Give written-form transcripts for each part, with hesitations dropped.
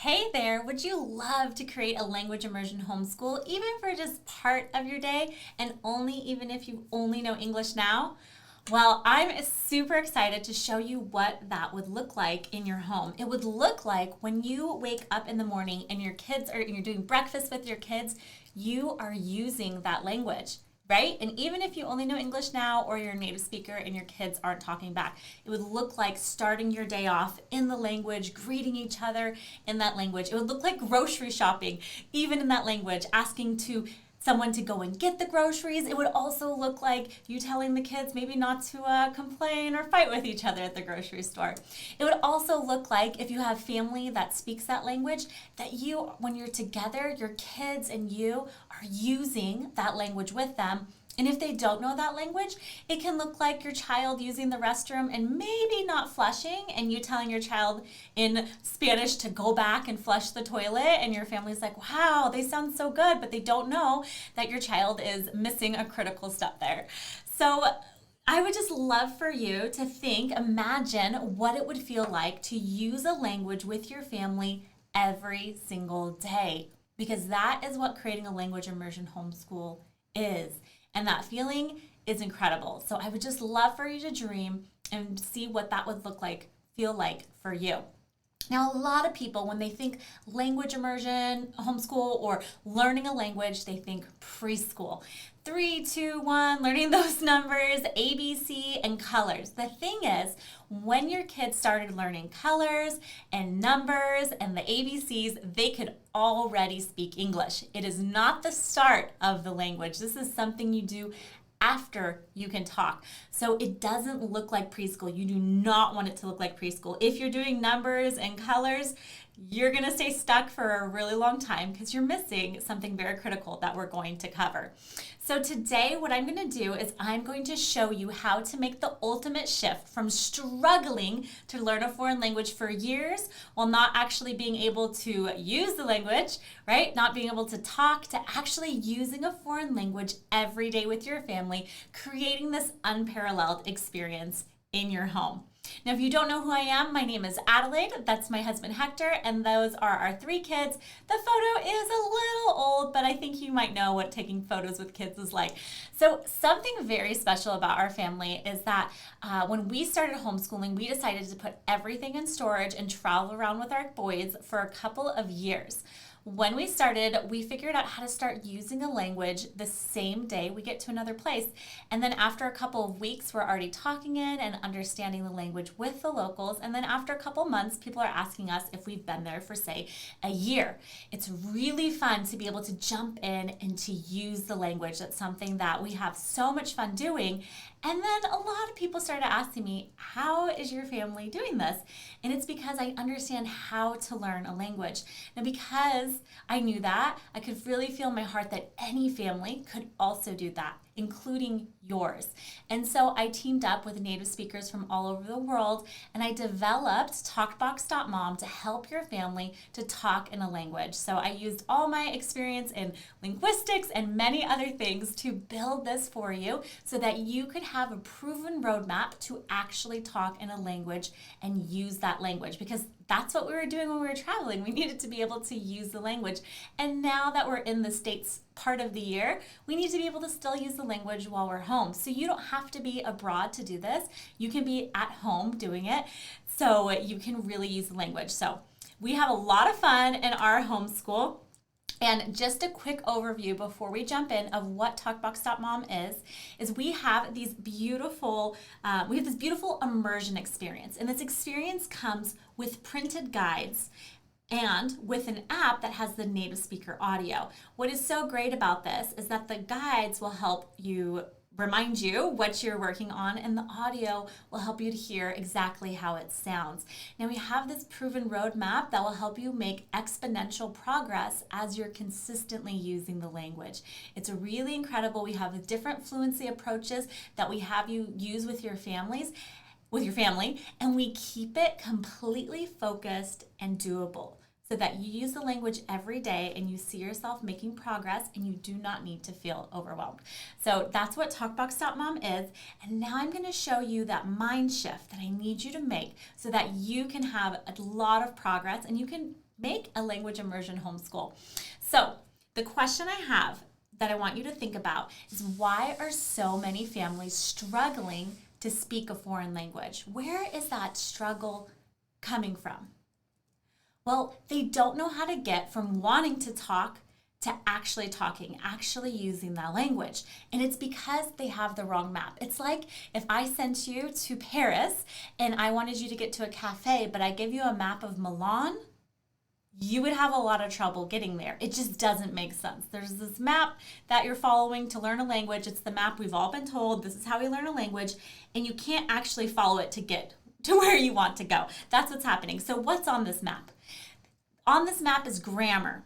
Hey there, would you love to create a language immersion homeschool, even for just part of your day, and only even if you only know English now? Well, I'm super excited to show you what that would look like in your home. It would look like when you wake up in the morning and you're doing breakfast with your kids, you are using that language. Right? And even if you only know English now or you're a native speaker and your kids aren't talking back, it would look like starting your day off in the language, greeting each other in that language. It would look like grocery shopping, even in that language, asking someone to go and get the groceries. It would also look like you telling the kids maybe not to complain or fight with each other at the grocery store. It would also look like if you have family that speaks that language, that you, when you're together, your kids and you are using that language with them. And if they don't know that language, it can look like your child using the restroom and maybe not flushing, and you telling your child in Spanish to go back and flush the toilet, and your family's like, wow, they sound so good, but they don't know that your child is missing a critical step there. So I would just love for you to imagine what it would feel like to use a language with your family every single day, because that is what creating a language immersion homeschool is. And that feeling is incredible. So I would just love for you to dream and see what that would feel like for you. Now, a lot of people, when they think language immersion, homeschool, or learning a language, they think preschool. 3, 2, 1, learning those numbers, ABC, and colors. The thing is, when your kids started learning colors and numbers and the ABCs, they could already speak English. It is not the start of the language. This is something you do after you can talk. So it doesn't look like preschool. You do not want it to look like preschool. If you're doing numbers and colors, you're going to stay stuck for a really long time because you're missing something very critical that we're going to cover. So today what I'm going to do is I'm going to show you how to make the ultimate shift from struggling to learn a foreign language for years while not actually being able to use the language, right? Not being able to talk, to actually using a foreign language every day with your family, creating this unparalleled experience in your home. Now, if you don't know who I am, my name is Adelaide. That's my husband, Hector, and those are our 3 kids. The photo is a little old, but I think you might know what taking photos with kids is like. So something very special about our family is that when we started homeschooling, we decided to put everything in storage and travel around with our boys for a couple of years. When we started, we figured out how to start using a language the same day we get to another place. And then after a couple of weeks, we're already talking in and understanding the language with the locals. And then after a couple months, people are asking us if we've been there for, say, a year. It's really fun to be able to jump in and to use the language. That's something that we have so much fun doing. And then a lot of people started asking me, how is your family doing this? And it's because I understand how to learn a language. Now, because I knew that, I could really feel in my heart that any family could also do that, including yours. And so I teamed up with native speakers from all over the world, and I developed TalkBox.mom to help your family to talk in a language. So I used all my experience in linguistics and many other things to build this for you so that you could have a proven roadmap to actually talk in a language and use that language, because that's what we were doing when we were traveling. We needed to be able to use the language. And now that we're in the States part of the year, we need to be able to still use the language while we're home. So you don't have to be abroad to do this. You can be at home doing it, so you can really use the language. So we have a lot of fun in our homeschool. And just a quick overview before we jump in of what TalkBox.mom is we have this beautiful immersion experience. And this experience comes with printed guides and with an app that has the native speaker audio. What is so great about this is that the guides will help you remind you what you're working on, and the audio will help you to hear exactly how it sounds. Now, we have this proven roadmap that will help you make exponential progress as you're consistently using the language. It's really incredible. We have different fluency approaches that we have you use with your family, and we keep it completely focused and doable, so that you use the language every day and you see yourself making progress and you do not need to feel overwhelmed. So that's what TalkBox.mom is. And now I'm going to show you that mind shift that I need you to make so that you can have a lot of progress and you can Make a language immersion homeschool. So the question I have that I want you to think about is, why are so many families struggling to speak a foreign language? Where is that struggle coming from? Well, they don't know how to get from wanting to talk to actually talking, actually using that language. And it's because they have the wrong map. It's like if I sent you to Paris and I wanted you to get to a cafe, but I give you a map of Milan, you would have a lot of trouble getting there. It just doesn't make sense. There's this map that you're following to learn a language. It's the map we've all been told, this is how we learn a language, and you can't actually follow it to get to where you want to go. That's what's happening. So what's on this map? On this map is grammar.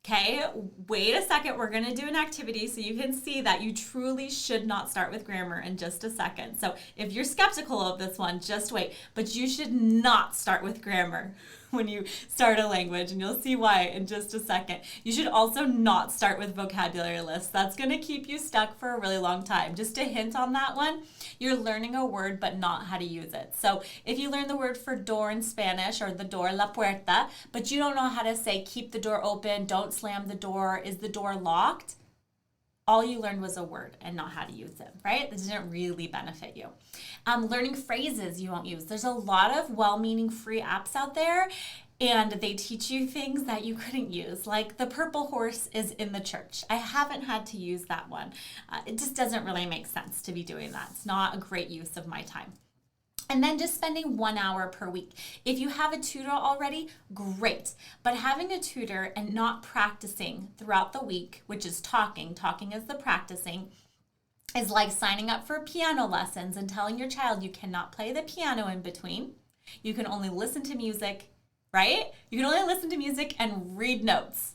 Okay, wait a second. We're going to do an activity so you can see that you truly should not start with grammar in just a second. So if you're skeptical of this one, just wait. But you should not start with grammar when you start a language, and you'll see why in just a second. You should also not start with vocabulary lists. That's going to keep you stuck for a really long time. Just a hint on that one, you're learning a word but not how to use it. So if you learn the word for door in Spanish, or the door, la puerta, but you don't know how to say keep the door open, don't slam the door, is the door locked? All you learned was a word and not how to use it, right? This didn't really benefit you. Learning phrases you won't use. There's a lot of well-meaning free apps out there, and they teach you things that you couldn't use, like the purple horse is in the church. I haven't had to use that one. It just doesn't really make sense to be doing that. It's not a great use of my time. And then just spending 1 hour per week. If you have a tutor already, great. But having a tutor and not practicing throughout the week, which is talking is the practicing, is like signing up for piano lessons and telling your child you cannot play the piano in between. You can only listen to music, right? You can only listen to music and read notes.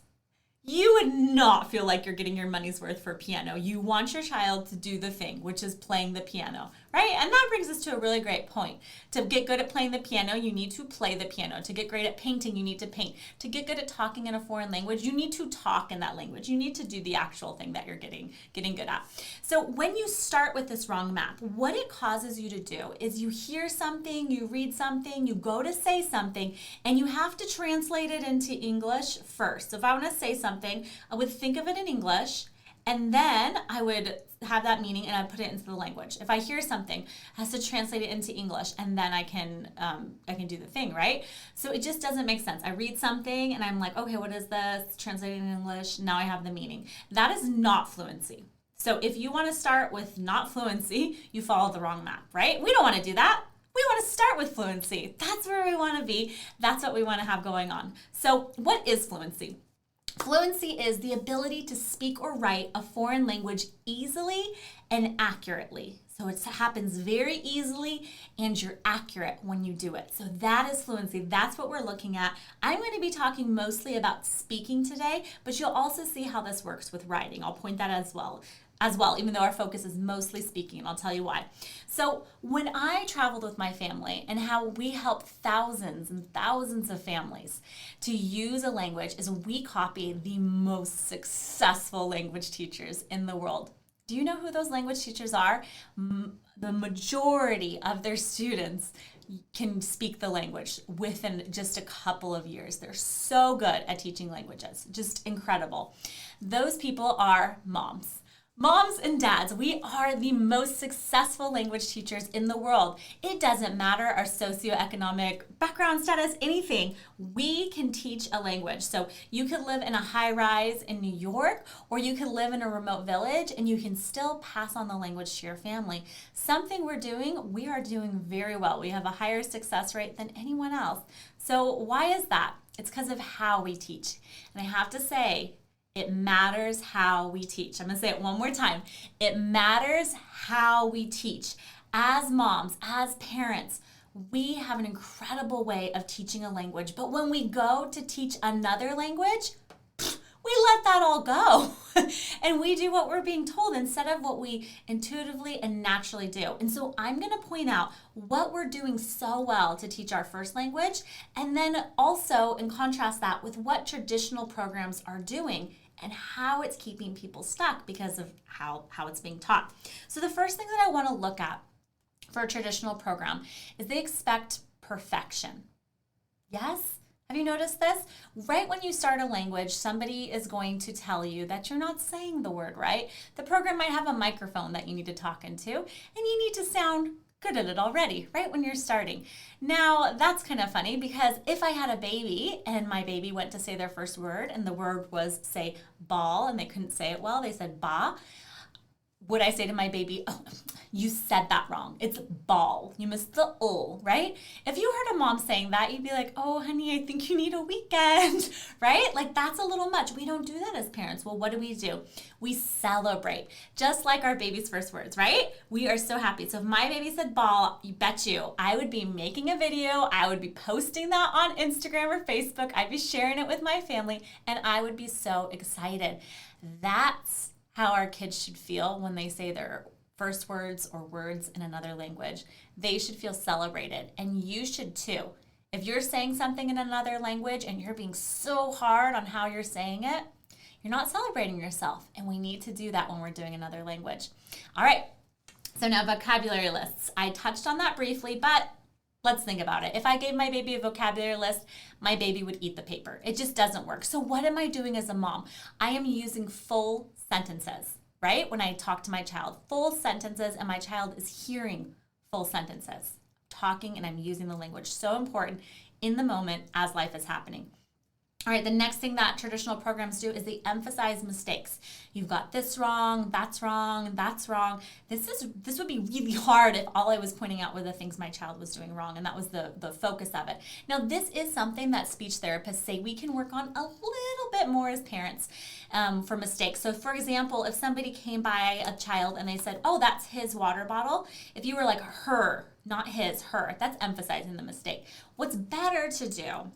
You would not feel like you're getting your money's worth for piano. You want your child to do the thing, which is playing the piano, right? And that brings us to a really great point. To get good at playing the piano, you need to play the piano. To get great at painting, you need to paint. To get good at talking in a foreign language, you need to talk in that language. You need to do the actual thing that you're getting good at. So when you start with this wrong map, what it causes you to do is you hear something, you read something, you go to say something, and you have to translate it into English first. So if I want to say something, I would think of it in English, and then I would have that meaning and I'd put it into the language. If I hear something, I have to translate it into English, and then I can do the thing, right? So it just doesn't make sense. I read something and I'm like, okay, what is this? Translate it in English. Now I have the meaning. That is not fluency. So if you want to start with not fluency, you follow the wrong map, right? We don't want to do that. We want to start with fluency. That's where we want to be. That's what we want to have going on. So what is fluency? Fluency is the ability to speak or write a foreign language easily and accurately. So it happens very easily and you're accurate when you do it. So that is fluency. That's what we're looking at. I'm going to be talking mostly about speaking today, but you'll also see how this works with writing. I'll point that as well, even though our focus is mostly speaking, and I'll tell you why. So when I traveled with my family, and how we help thousands and thousands of families to use a language, is we copy the most successful language teachers in the world. Do you know who those language teachers are? The majority of their students can speak the language within just a couple of years. They're so good at teaching languages, just incredible. Those people are moms. Moms and dads, we are the most successful language teachers in the world. It doesn't matter our socioeconomic background status, anything. We can teach a language. So you could live in a high rise in New York, or you could live in a remote village, and you can still pass on the language to your family. Something we are doing very well. We have a higher success rate than anyone else. So why is that? It's because of how we teach. And I have to say, it matters how we teach. I'm going to say it one more time. It matters how we teach. As moms, as parents, we have an incredible way of teaching a language. But when we go to teach another language, we let that all go. And we do what we're being told instead of what we intuitively and naturally do. And so I'm going to point out what we're doing so well to teach our first language, and then also in contrast that with what traditional programs are doing and how it's keeping people stuck because of how it's being taught. So the first thing that I want to look at for a traditional program is they expect perfection. Yes? Have you noticed this? Right when you start a language, somebody is going to tell you that you're not saying the word right. The program might have a microphone that you need to talk into, and you need to sound good at it already, right when you're starting. Now, that's kind of funny because if I had a baby and my baby went to say their first word and the word was, say, ball, and they couldn't say it well, they said ba, would I say to my baby, oh, you said that wrong. It's ball. You missed the ul, right? If you heard a mom saying that, you'd be like, oh, honey, I think you need a weekend, right? Like, that's a little much. We don't do that as parents. Well, what do? We celebrate, just like our baby's first words, right? We are so happy. So if my baby said ball, you bet you, I would be making a video. I would be posting that on Instagram or Facebook. I'd be sharing it with my family, and I would be so excited. That's how our kids should feel when they say their first words or words in another language. They should feel celebrated, and you should too. If you're saying something in another language and you're being so hard on how you're saying it, you're not celebrating yourself, and we need to do that when we're doing another language. All right, so now vocabulary lists. I touched on that briefly, but let's think about it. If I gave my baby a vocabulary list, my baby would eat the paper. It just doesn't work. So what am I doing as a mom? I am using full sentences, right? When I talk to my child, full sentences, and my child is hearing full sentences, talking, and I'm using the language. So important in the moment as life is happening. All right, the next thing that traditional programs do is they emphasize mistakes. You've got this wrong, that's wrong, that's wrong. This would be really hard if all I was pointing out were the things my child was doing wrong, and that was the focus of it. Now, this is something that speech therapists say we can work on a little bit more as parents for mistakes. So, for example, if somebody came by a child and they said, oh, that's his water bottle, if you were like her, not his, her, that's emphasizing the mistake. What's better to do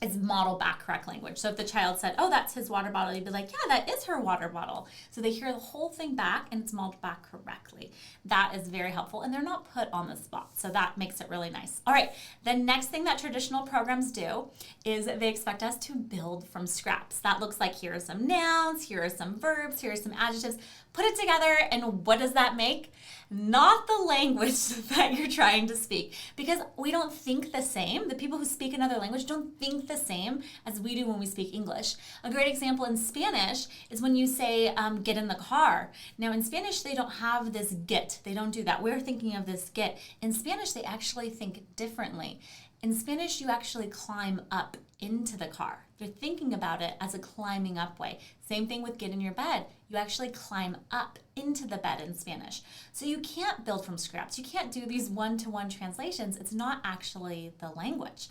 is model back correct language. So if the child said, oh, that's his water bottle, you'd be like, yeah, that is her water bottle. So they hear the whole thing back and it's modeled back correctly. That is very helpful, and they're not put on the spot. So that makes it really nice. All right, the next thing that traditional programs do is they expect us to build from scraps. That looks like here are some nouns, here are some verbs, here are some adjectives. Put it together, and what does that make? Not the language that you're trying to speak, because we don't think the same. The people who speak another language don't think the same as we do when we speak English. A great example in Spanish is when you say, get in the car. Now in Spanish, they don't have this get. They don't do that. We're thinking of this get. In Spanish, they actually think differently. In Spanish, you actually climb up into the car. You're thinking about it as a climbing up way. Same thing with get in your bed. You actually climb up into the bed in Spanish. So you can't build from scraps. You can't do these one-to-one translations. It's not actually the language.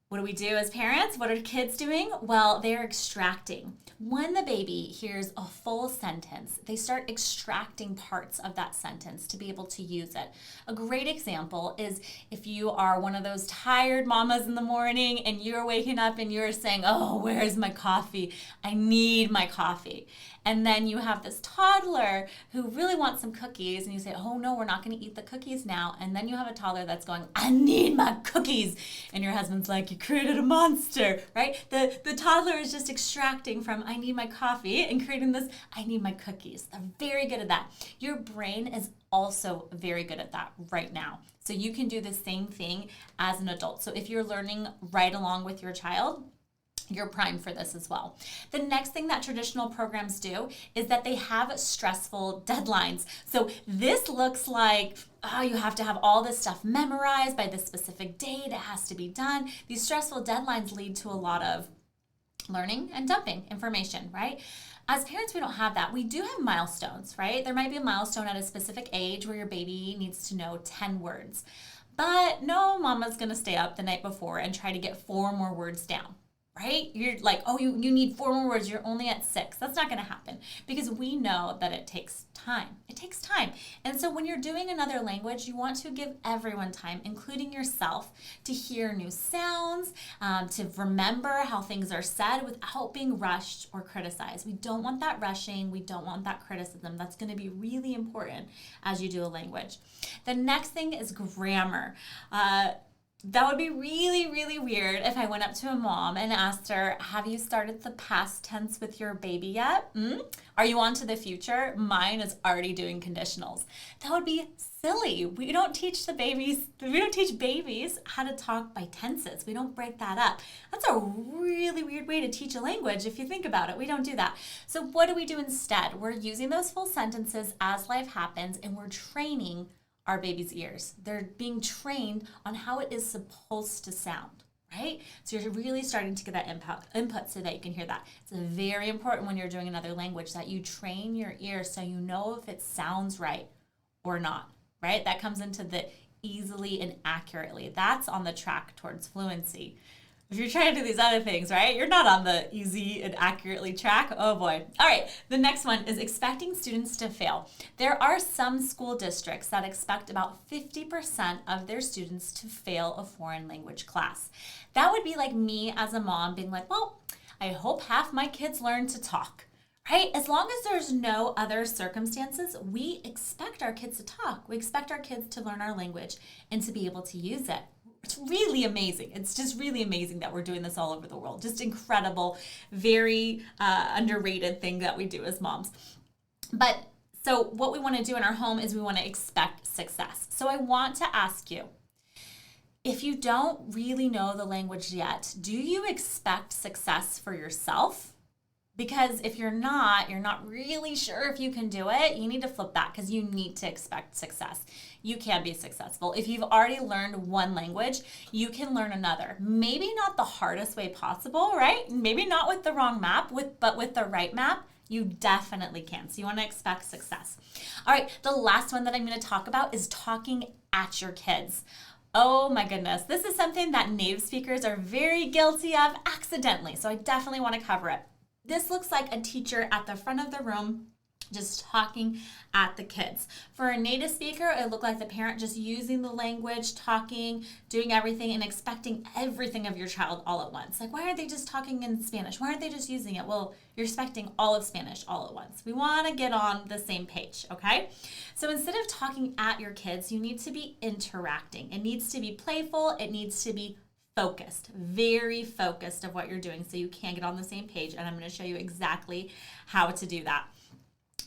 What do we do as parents? What are kids doing? Well, they're extracting. When the baby hears a full sentence, they start extracting parts of that sentence to be able to use it. A great example is if you are one of those tired mamas in the morning and you're waking up and you're saying, oh, where's my coffee? I need my coffee. And then you have this toddler who really wants some cookies, and you say, oh no, we're not going to eat the cookies now. And then you have a toddler that's going, I need my cookies. And your husband's like, you created a monster, right? The toddler is just extracting from I need my coffee and creating this, I need my cookies. They're very good at that. Your brain is also very good at that right now. So you can do the same thing as an adult. So if you're learning right along with your child, you're primed for this as well. The next thing that traditional programs do is that they have stressful deadlines. So this looks like, oh, you have to have all this stuff memorized by this specific date. It has to be done. These stressful deadlines lead to a lot of learning and dumping information, right? As parents, we don't have that. We do have milestones, right? There might be a milestone at a specific age where your baby needs to know 10 words. But no mama's going to stay up the night before and try to get 4 more words down. Right? You're like, oh, you need 4 more words. You're only at 6. That's not going to happen because we know that it takes time. It takes time. And so when you're doing another language, you want to give everyone time, including yourself, to hear new sounds, to remember how things are said without being rushed or criticized. We don't want that rushing. We don't want that criticism. That's going to be really important as you do a language. The next thing is grammar. That would be really, really weird if I went up to a mom and asked her, have you started the past tense with your baby yet? Are you on to the future? Mine is already doing conditionals. That would be silly. We don't teach babies how to talk by tenses. We don't break that up. That's a really weird way to teach a language if you think about it. We don't do that. So what do we do instead? We're using those full sentences as life happens, and we're training our baby's ears. They're being trained on how it is supposed to sound, right? So you're really starting to get that input so that you can hear that. It's very important when you're doing another language that you train your ears so you know if it sounds right or not, right? That comes into the easily and accurately. That's on the track towards fluency. If you're trying to do these other things, right, you're not on the easy and accurately track. Oh boy. All right, the next one is expecting students to fail. There are some school districts that expect about 50% of their students to fail a foreign language class. That would be like me as a mom being like, well, I hope half my kids learn to talk, right? As long as there's no other circumstances, we expect our kids to talk. We expect our kids to learn our language and to be able to use it. It's really amazing. It's just really amazing that we're doing this all over the world. Just incredible, very underrated thing that we do as moms. But so what we want to do in our home is we want to expect success. So I want to ask you, if you don't really know the language yet, do you expect success for yourself? Because if you're not really sure if you can do it, you need to flip that because you need to expect success. You can be successful. If you've already learned one language, you can learn another. Maybe not the hardest way possible, right? Maybe not with the wrong map, but with the right map, you definitely can. So you want to expect success. All right, the last one that I'm going to talk about is talking at your kids. Oh my goodness, this is something that native speakers are very guilty of accidentally. So I definitely want to cover it. This looks like a teacher at the front of the room just talking at the kids. For a native speaker, it looked like the parent just using the language, talking, doing everything, and expecting everything of your child all at once. Like, why aren't they just talking in Spanish? Why aren't they just using it? Well, you're expecting all of Spanish all at once. We want to get on the same page, okay? So instead of talking at your kids, you need to be interacting. It needs to be playful. It needs to be focused, very focused of what you're doing so you can get on the same page, and I'm going to show you exactly how to do that.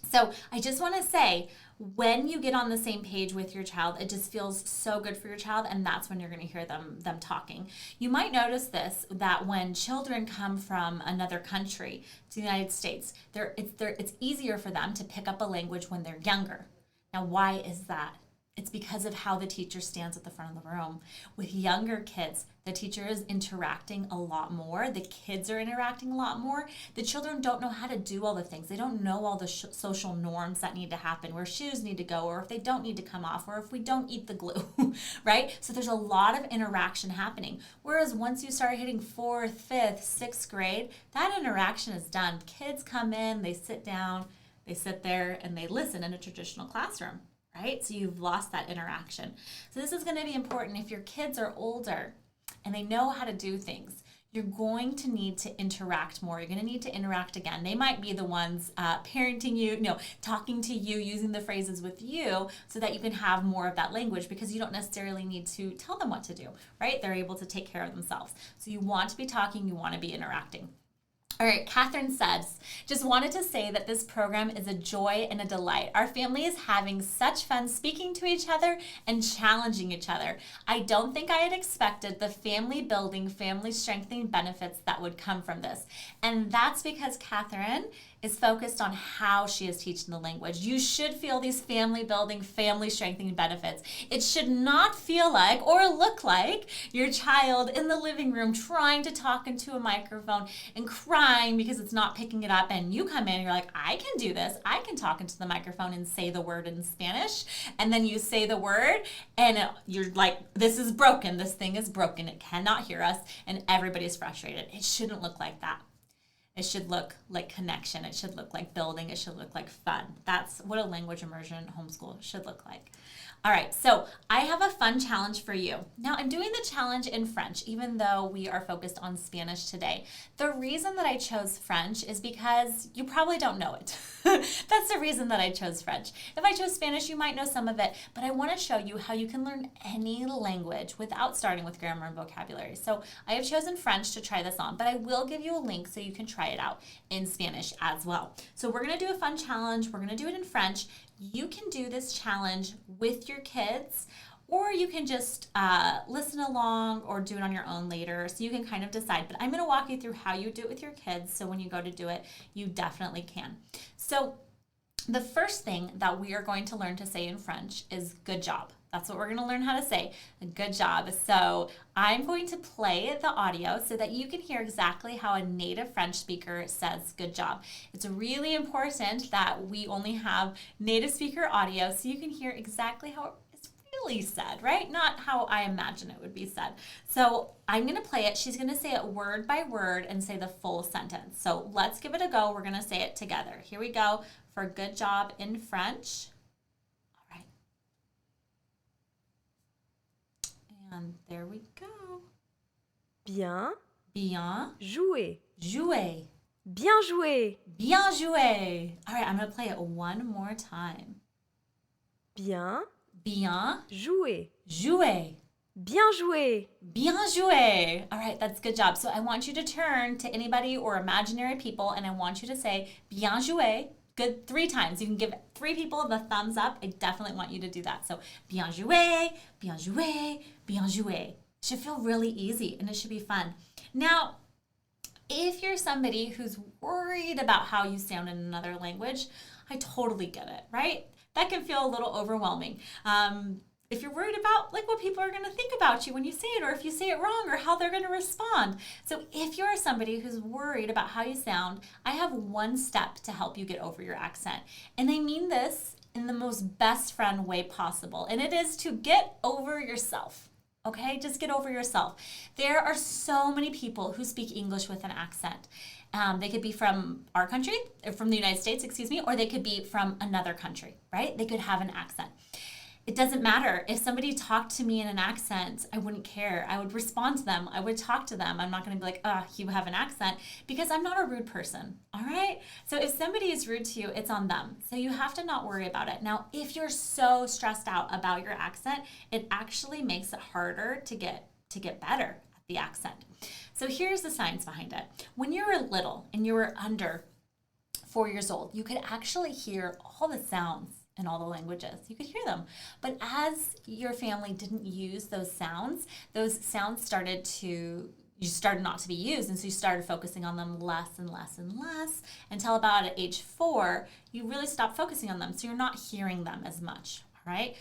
So I just want to say, when you get on the same page with your child, it just feels so good for your child, and that's when you're going to hear them talking. You might notice this, that when children come from another country to the United States, it's easier for them to pick up a language when they're younger. Now, why is that? It's because of how the teacher stands at the front of the room. With younger kids, the teacher is interacting a lot more. The kids are interacting a lot more. The children don't know how to do all the things. They don't know all the social norms that need to happen, where shoes need to go, or if they don't need to come off, or if we don't eat the glue, right? So there's a lot of interaction happening. Whereas once you start hitting 4th, 5th, 6th grade, that interaction is done. Kids come in, they sit down, they sit there, and they listen in a traditional classroom. Right? So you've lost that interaction. So this is going to be important if your kids are older and they know how to do things. You're going to need to interact more. You're going to need to interact again. They might be the ones parenting you, talking to you, using the phrases with you so that you can have more of that language, because you don't necessarily need to tell them what to do, right? They're able to take care of themselves. So you want to be talking, you want to be interacting. All right, Catherine says, just wanted to say that this program is a joy and a delight. Our family is having such fun speaking to each other and challenging each other. I don't think I had expected the family building, family strengthening benefits that would come from this. And that's because Catherine is focused on how she is teaching the language. You should feel these family building, family strengthening benefits. It should not feel like or look like your child in the living room trying to talk into a microphone and crying because it's not picking it up, and you come in and you're like, I can do this. I can talk into the microphone and say the word in Spanish, and then you say the word and you're like, this is broken. This thing is broken. It cannot hear us, and everybody's frustrated. It shouldn't look like that. It should look like connection. It should look like building. It should look like fun. That's what a language immersion homeschool should look like. All right, so I have a fun challenge for you. Now, I'm doing the challenge in French, even though we are focused on Spanish today. The reason that I chose French is because you probably don't know it. That's the reason that I chose French. If I chose Spanish, you might know some of it, but I want to show you how you can learn any language without starting with grammar and vocabulary. So I have chosen French to try this on, but I will give you a link so you can try it out in Spanish as well. So we're going to do a fun challenge. We're going to do it in French. you can do this challenge with your kids, or you can just listen along or do it on your own later. So you can kind of decide. But I'm going to walk you through how you do it with your kids. So when you go to do it, you definitely can. So the first thing that we are going to learn to say in French is good job. That's what we're going to learn how to say. Good job. So I'm going to play the audio so that you can hear exactly how a native French speaker says good job. It's really important that we only have native speaker audio so you can hear exactly how it's really said, right? Not how I imagine it would be said. So I'm going to play it. She's going to say it word by word and say the full sentence. So let's give it a go. We're going to say it together. Here we go for good job in French. And there we go. Bien. Bien. Jouer. Jouer. Bien jouer. Bien jouer. All right, I'm going to play it one more time. Bien. Bien. Jouer. Jouer. Bien jouer. Bien jouer. All right, that's good job. So I want you to turn to anybody or imaginary people, and I want you to say bien jouer. Good 3 times. You can give 3 people the thumbs up. I definitely want you to do that. So bien joué, bien joué, bien joué. It should feel really easy and it should be fun. Now, if you're somebody who's worried about how you sound in another language, I totally get it, right? That can feel a little overwhelming. If you're worried about like what people are going to think about you when you say it, or if you say it wrong, or how they're going to respond. So if you're somebody who's worried about how you sound, I have one step to help you get over your accent. And I mean this in the most best friend way possible. And it is to get over yourself. Okay, just get over yourself. There are so many people who speak English with an accent. They could be from our country, or from the United States, or they could be from another country, right? They could have an accent. It doesn't matter. If somebody talked to me in an accent, I wouldn't care. I would respond to them. I would talk to them. I'm not going to be like, you have an accent, because I'm not a rude person, all right? So if somebody is rude to you, it's on them. So you have to not worry about it. Now, if you're so stressed out about your accent, it actually makes it harder to get better at the accent. So here's the science behind it. When you were little and you were under 4 years old, you could actually hear all the sounds in all the languages. You could hear them. But as your family didn't use those sounds started not to be used, and so you started focusing on them less and less and less until about at age 4, you really stopped focusing on them. So you're not hearing them as much, all right?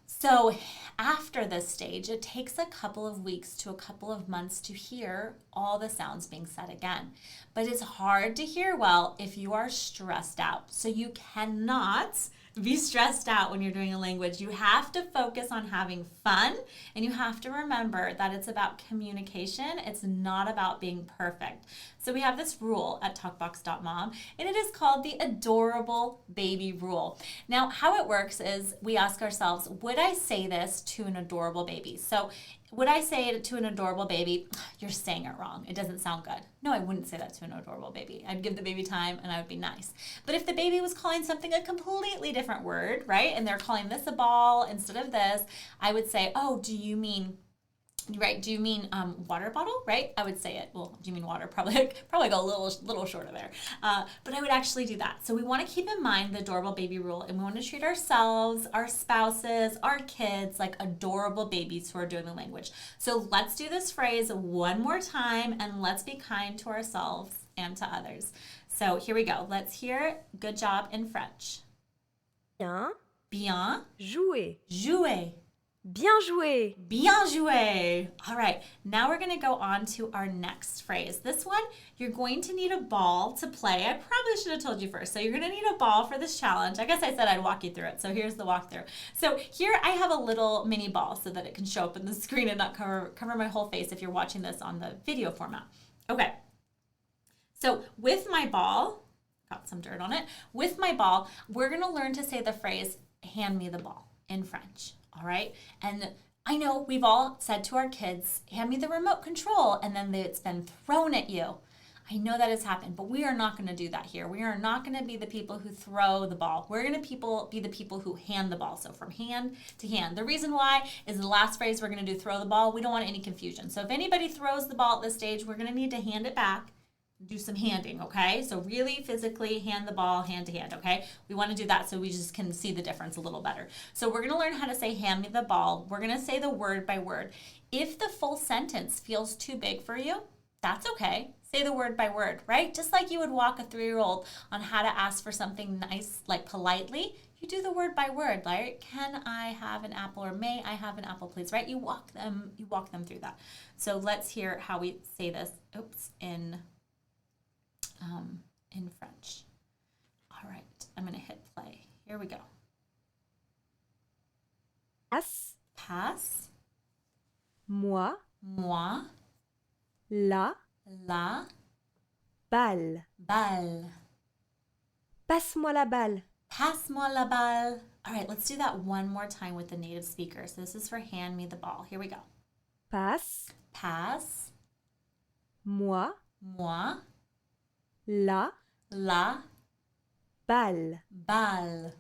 So after this stage, it takes a couple of weeks to a couple of months to hear all the sounds being said again. But it's hard to hear well if you are stressed out. So you cannot be stressed out when you're doing a language. You have to focus on having fun, and you have to remember that it's about communication. It's not about being perfect. So we have this rule at TalkBox.mom, and it is called the adorable baby rule. Now, how it works is we ask ourselves, would I say this to an adorable baby? So would I say it to an adorable baby? You're saying it wrong. It doesn't sound good. No, I wouldn't say that to an adorable baby. I'd give the baby time and I would be nice. But if the baby was calling something a completely different word, right? And they're calling this a ball instead of this, I would say, oh, do you mean water bottle, right? I would say it. Well, do you mean water? Probably go a little shorter there. But I would actually do that. So we want to keep in mind the adorable baby rule, and we want to treat ourselves, our spouses, our kids like adorable babies who are doing the language. So let's do this phrase one more time, and let's be kind to ourselves and to others. So here we go. Let's hear good job in French. Bien. Bien. Jouer. Jouer. Bien jouer. Bien jouer. All right, now we're going to go on to our next phrase. This one, you're going to need a ball to play. I probably should have told you first. So you're going to need a ball for this challenge. I guess I said I'd walk you through it. So here's the walkthrough. So here I have a little mini ball so that it can show up in the screen and not cover my whole face if you're watching this on the video format. Okay. So with my ball, got some dirt on it. With my ball, we're going to learn to say the phrase, hand me the ball in French. All right. And I know we've all said to our kids, hand me the remote control, and then it's been thrown at you. I know that has happened, but we are not going to do that here. We are not going to be the people who throw the ball. We're going to be the people who hand the ball. So from hand to hand. The reason why is the last phrase we're going to do, throw the ball. We don't want any confusion. So if anybody throws the ball at this stage, we're going to need to hand it back, do some handing, okay? So really physically hand the ball hand to hand, okay? We want to do that so we just can see the difference a little better. So we're going to learn how to say hand me the ball. We're going to say the word by word. If the full sentence feels too big for you, that's okay. Say the word by word, right? Just like you would walk a 3-year-old on how to ask for something nice, like politely, you do the word by word, like, can I have an apple, or may I have an apple, please, right? You walk them through that. So let's hear how we say this, in French. All right, I'm gonna hit play. Here we go. Passe, Passe, moi, moi, la, la, balle. balle. Passe-moi la balle. Passe-moi la balle. All right, let's do that one more time with the native speaker. So this is for hand me the ball. Here we go. Passe, Passe, moi, moi, la, la, balle. balle.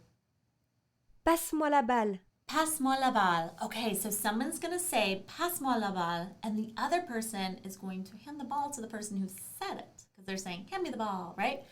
Passe-moi la balle. Passe-moi la balle. Okay, so someone's going to say passe-moi la balle, and the other person is going to hand the ball to the person who said it, because they're saying, hand me the ball, right?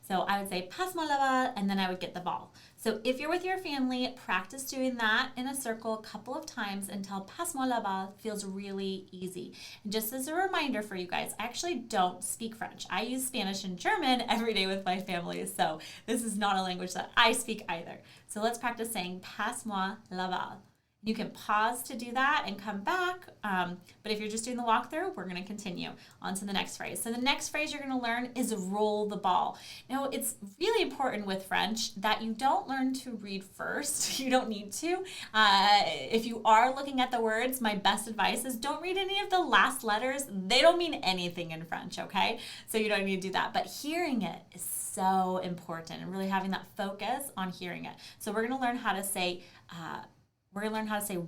So I would say passe-moi la balle, and then I would get the ball. So if you're with your family, practice doing that in a circle a couple of times until passe-moi la balle feels really easy. And just as a reminder for you guys, I actually don't speak French. I use Spanish and German every day with my family, so this is not a language that I speak either. So let's practice saying passe-moi la balle. You can pause to do that and come back, but if you're just doing the walkthrough, we're going to continue on to the next phrase. So the next phrase you're going to learn is roll the ball. Now, it's really important with French that you don't learn to read first. You don't need to. If you are looking at the words, my best advice is don't read any of the last letters. They don't mean anything in French, okay? So you don't need to do that. But hearing it is so important, and really having that focus on hearing it. So we're going to learn how to say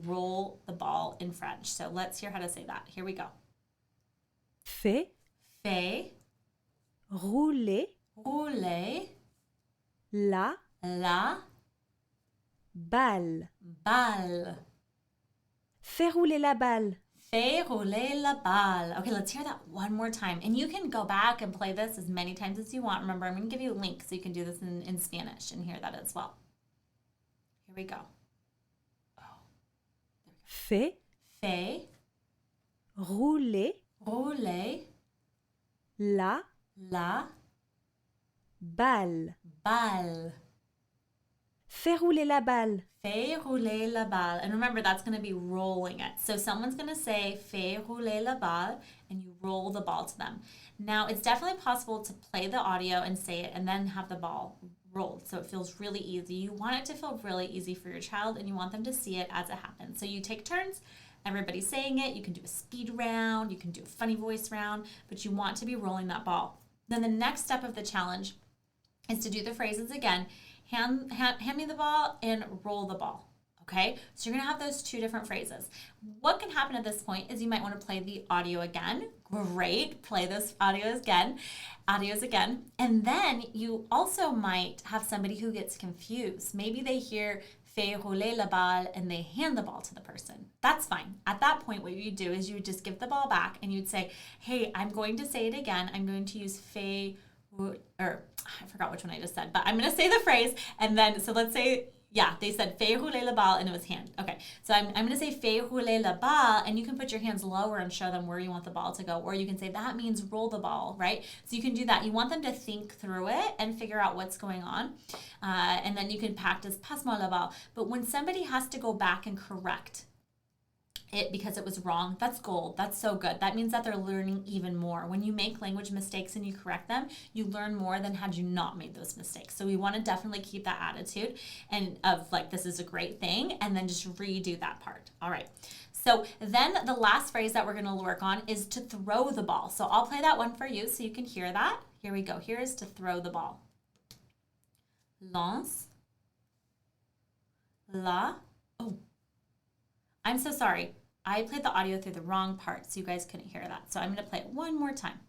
roll the ball in French. So let's hear how to say that. Here we go. Fais, rouler, rouler, la, la, balle. balle. Fais rouler la balle. Fais rouler la balle. Okay, let's hear that one more time. And you can go back and play this as many times as you want. Remember, I'm going to give you a link so you can do this in Spanish and hear that as well. Here we go. Fais, rouler, rouler, la, la, balle. balle. Fais rouler la balle. Fais rouler la balle. And remember, that's going to be rolling it. So someone's going to say, fais rouler la balle, and you roll the ball to them. Now, it's definitely possible to play the audio and say it and then have the ball rolled, so it feels really easy. You want it to feel really easy for your child, and you want them to see it as it happens. So you take turns, everybody's saying it. You can do a speed round, you can do a funny voice round, but you want to be rolling that ball. Then the next step of the challenge is to do the phrases again. Hand me the ball and roll the ball. Okay, so you're gonna have those two different phrases. What can happen at this point is you might want to play the audio again. Great, play those audios again. And then you also might have somebody who gets confused. Maybe they hear fais rouler la balle and they hand the ball to the person. That's fine. At that point, what you do is you would just give the ball back and you'd say, hey, I'm going to say it again. I'm going to use fais, or I forgot which one I just said, but I'm going to say the phrase. And then, so let's say, yeah, they said fais rouler la balle and it was hand. Okay, so I'm going to say fais rouler la balle, and you can put your hands lower and show them where you want the ball to go. Or you can say that means roll the ball, right? So you can do that. You want them to think through it and figure out what's going on. And then you can practice passe-moi la balle. But when somebody has to go back and correct it because it was wrong, that's gold. That's so good. That means that they're learning even more. When you make language mistakes and you correct them, you learn more than had you not made those mistakes. So we want to definitely keep that attitude and of like, this is a great thing, and then just redo that part. All right. So then the last phrase that we're going to work on is to throw the ball. So I'll play that one for you so you can hear that. Here we go. Here is to throw the ball. Lance. La. Oh, I'm so sorry. I played the audio through the wrong part, so you guys couldn't hear that. So I'm going to play it one more time.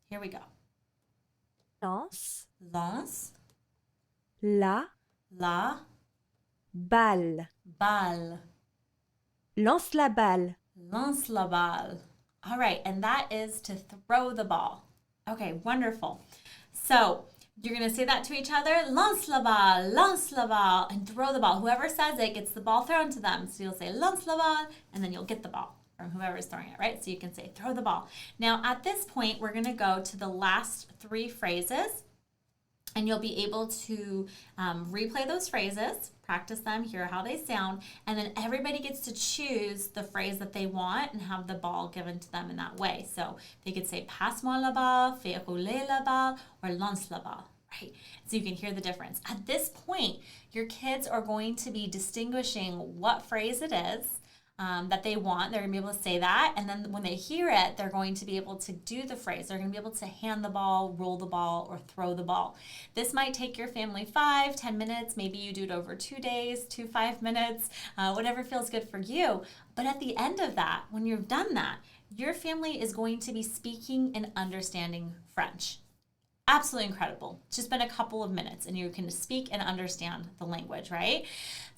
Here we go. Lance, Lance, la, la, balle. balle. Lance la balle. Lance la balle. All right, and that is to throw the ball. Okay, wonderful. So you're going to say that to each other, lance la balle, and throw the ball. Whoever says it gets the ball thrown to them. So you'll say lance la balle, and then you'll get the ball from whoever is throwing it, right? So you can say throw the ball. Now at this point, we're going to go to the last 3 phrases, and you'll be able to replay those phrases, practice them, hear how they sound, and then everybody gets to choose the phrase that they want and have the ball given to them in that way. So they could say passe-moi la balle, fais rouler la balle, or lance la balle, right? So you can hear the difference. At this point, your kids are going to be distinguishing what phrase it is that they want. They're going to be able to say that. And then when they hear it, they're going to be able to do the phrase. They're going to be able to hand the ball, roll the ball, or throw the ball. This might take your family 5-10 minutes. Maybe you do it over 2 days, 5 minutes, whatever feels good for you. But at the end of that, when you've done that, your family is going to be speaking and understanding French. Absolutely incredible. It's just been a couple of minutes and you can speak and understand the language, right?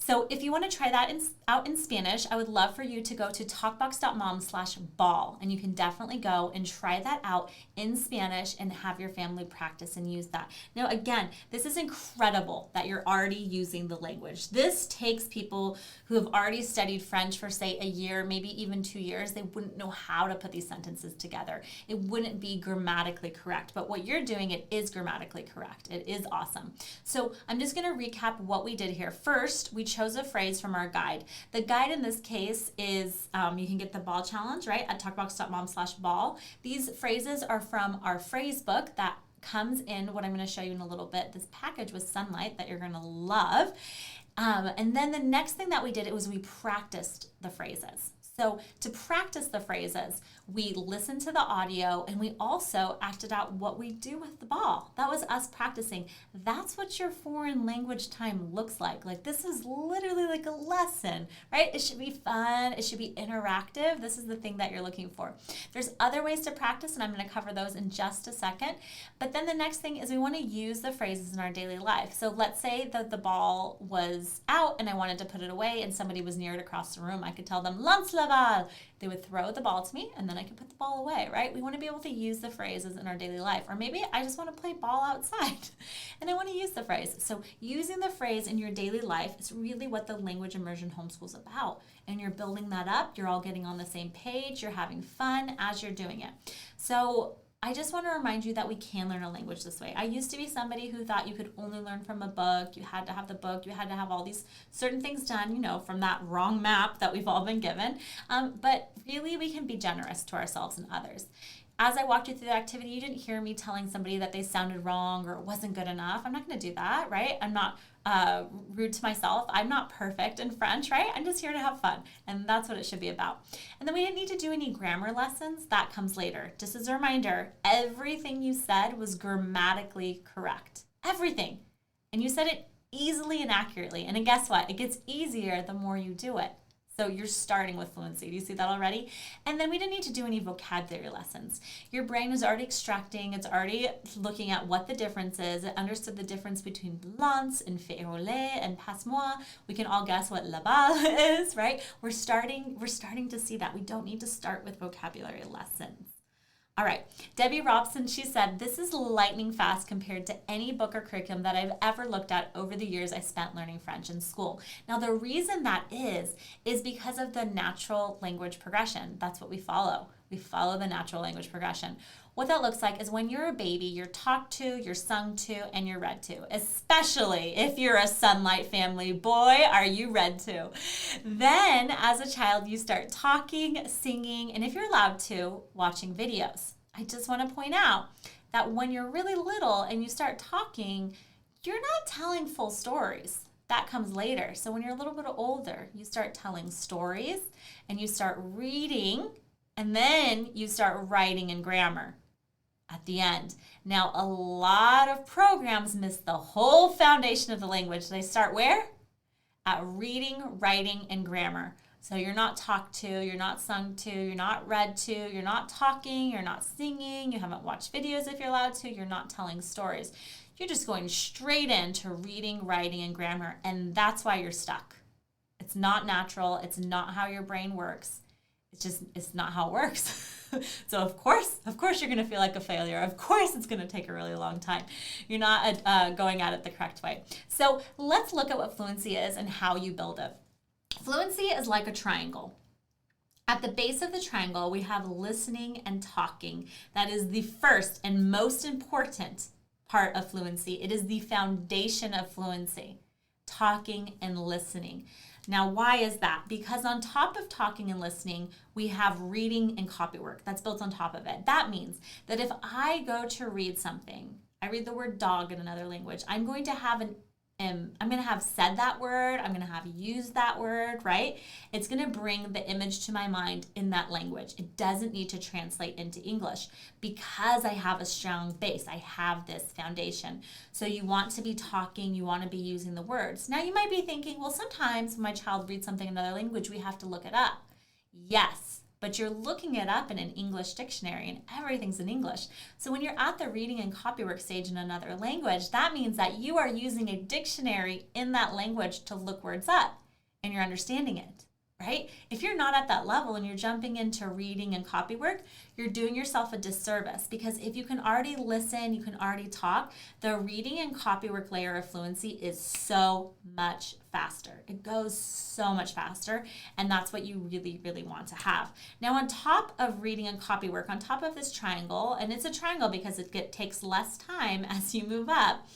So if you want to try that out in Spanish, I would love for you to go to TalkBox.mom/ball, and you can definitely go and try that out in Spanish and have your family practice and use that. Now, again, this is incredible that you're already using the language. This takes people who have already studied French for, say, a year, maybe even 2 years. They wouldn't know how to put these sentences together. It wouldn't be grammatically correct, but what you're doing, it is grammatically correct. It is awesome. So I'm just going to recap what we did here. First, we chose a phrase from our guide. The guide in this case is, you can get the ball challenge, right, at talkbox.mom/ball. These phrases are from our phrase book that comes in what I'm going to show you in a little bit, this package with Sonlight that you're going to love. And then the next thing that we did was we practiced the phrases. So to practice the phrases, we listened to the audio and we also acted out what we do with the ball. That was us practicing. That's what your foreign language time looks like. Like, this is literally like a lesson, right? It should be fun. It should be interactive. This is the thing that you're looking for. There's other ways to practice, and I'm going to cover those in just a second. But then the next thing is we want to use the phrases in our daily life. So let's say that the ball was out and I wanted to put it away and somebody was near it across the room. I could tell them, lance la balle. They would throw the ball to me and then I could put the ball away, right? We want to be able to use the phrases in our daily life. Or maybe I just want to play ball outside and I want to use the phrase. So using the phrase in your daily life is really what the language immersion homeschool is about. And you're building that up. You're all getting on the same page. You're having fun as you're doing it. So I just want to remind you that we can learn a language this way. I used to be somebody who thought you could only learn from a book. You had to have the book. You had to have all these certain things done, you know, from that wrong map that we've all been given. But really, we can be generous to ourselves and others. As I walked you through the activity, you didn't hear me telling somebody that they sounded wrong or it wasn't good enough. I'm not going to do that, right? I'm not rude to myself. I'm not perfect in French, right? I'm just here to have fun. And that's what it should be about. And then we didn't need to do any grammar lessons. That comes later. Just as a reminder, everything you said was grammatically correct. Everything. And you said it easily and accurately. And then guess what? It gets easier the more you do it. So you're starting with fluency. Do you see that already? And then we didn't need to do any vocabulary lessons. Your brain is already extracting. It's already looking at what the difference is. It understood the difference between lance and fait rouler and passe-moi. We can all guess what la balle is, right? We're starting to see that. We don't need to start with vocabulary lessons. All right, Debbie Robson, she said, this is lightning fast compared to any book or curriculum that I've ever looked at over the years I spent learning French in school. Now, the reason that is because of the natural language progression. That's what we follow. We follow the natural language progression. What that looks like is when you're a baby, you're talked to, you're sung to, and you're read to, especially if you're a Sonlight family. Boy, are you read to. Then, as a child, you start talking, singing, and if you're allowed to, watching videos. I just want to point out that when you're really little and you start talking, you're not telling full stories. That comes later. So when you're a little bit older, you start telling stories and you start reading, and then you start writing in grammar at the end. Now, a lot of programs miss the whole foundation of the language. They start where? At reading, writing, and grammar. So you're not talked to, you're not sung to, you're not read to, you're not talking, you're not singing, you haven't watched videos if you're allowed to, you're not telling stories. You're just going straight into reading, writing, and grammar, and that's why you're stuck. It's not natural. It's not how your brain works. it's not how it works. So of course you're going to feel like a failure. Of course it's going to take a really long time. You're not going at it the correct way. So let's look at what fluency is and how you build it. Fluency is like a triangle. At the base of the triangle, we have listening and talking. That is the first and most important part of fluency. It is the foundation of fluency, talking and listening. Now, why is that? Because on top of talking and listening, we have reading and copy work that's built on top of it. That means that if I go to read something, I read the word dog in another language, I'm going to have said that word, I'm going to have used that word, right? It's going to bring the image to my mind in that language. It doesn't need to translate into English because I have a strong base. I have this foundation. So you want to be talking, you want to be using the words. Now you might be thinking, well, sometimes when my child reads something in another language, we have to look it up. Yes. But you're looking it up in an English dictionary and everything's in English. So when you're at the reading and copywork stage in another language, that means that you are using a dictionary in that language to look words up and you're understanding it, right? If you're not at that level and you're jumping into reading and copywork, you're doing yourself a disservice because if you can already listen, you can already talk, the reading and copywork layer of fluency is so much faster. It goes so much faster, and that's what you really, really want to have. Now, on top of reading and copywork, on top of this triangle, and it's a triangle because it takes less time as you move up,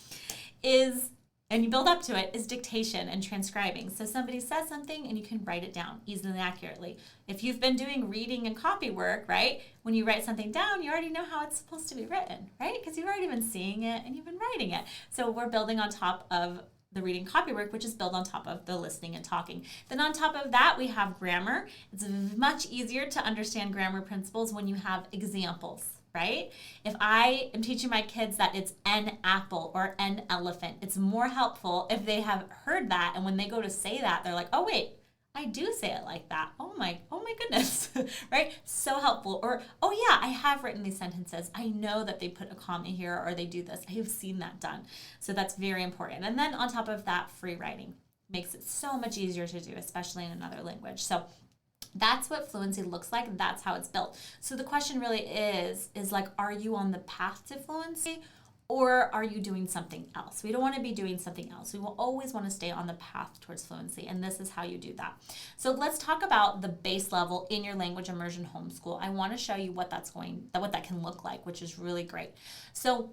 and you build up to it, is dictation and transcribing. So somebody says something and you can write it down easily and accurately. If you've been doing reading and copy work, right, when you write something down, you already know how it's supposed to be written, right? Because you've already been seeing it and you've been writing it. So we're building on top of the reading copy work, which is built on top of the listening and talking. Then on top of that, we have grammar. It's much easier to understand grammar principles when you have examples, right? If I am teaching my kids that it's an apple or an elephant, it's more helpful if they have heard that, and when they go to say that, they're like, oh wait, I do say it like that. Oh my goodness, right? So helpful. Or, oh yeah, I have written these sentences. I know that they put a comma here or they do this. I have seen that done. So that's very important. And then on top of that, free writing makes it so much easier to do, especially in another language. So that's what fluency looks like. That's how it's built. So the question really is like, are you on the path to fluency? Or are you doing something else? We don't want to be doing something else. We will always want to stay on the path towards fluency, and this is how you do that. So let's talk about the base level in your language immersion homeschool. I want to show you what that can look like, which is really great. So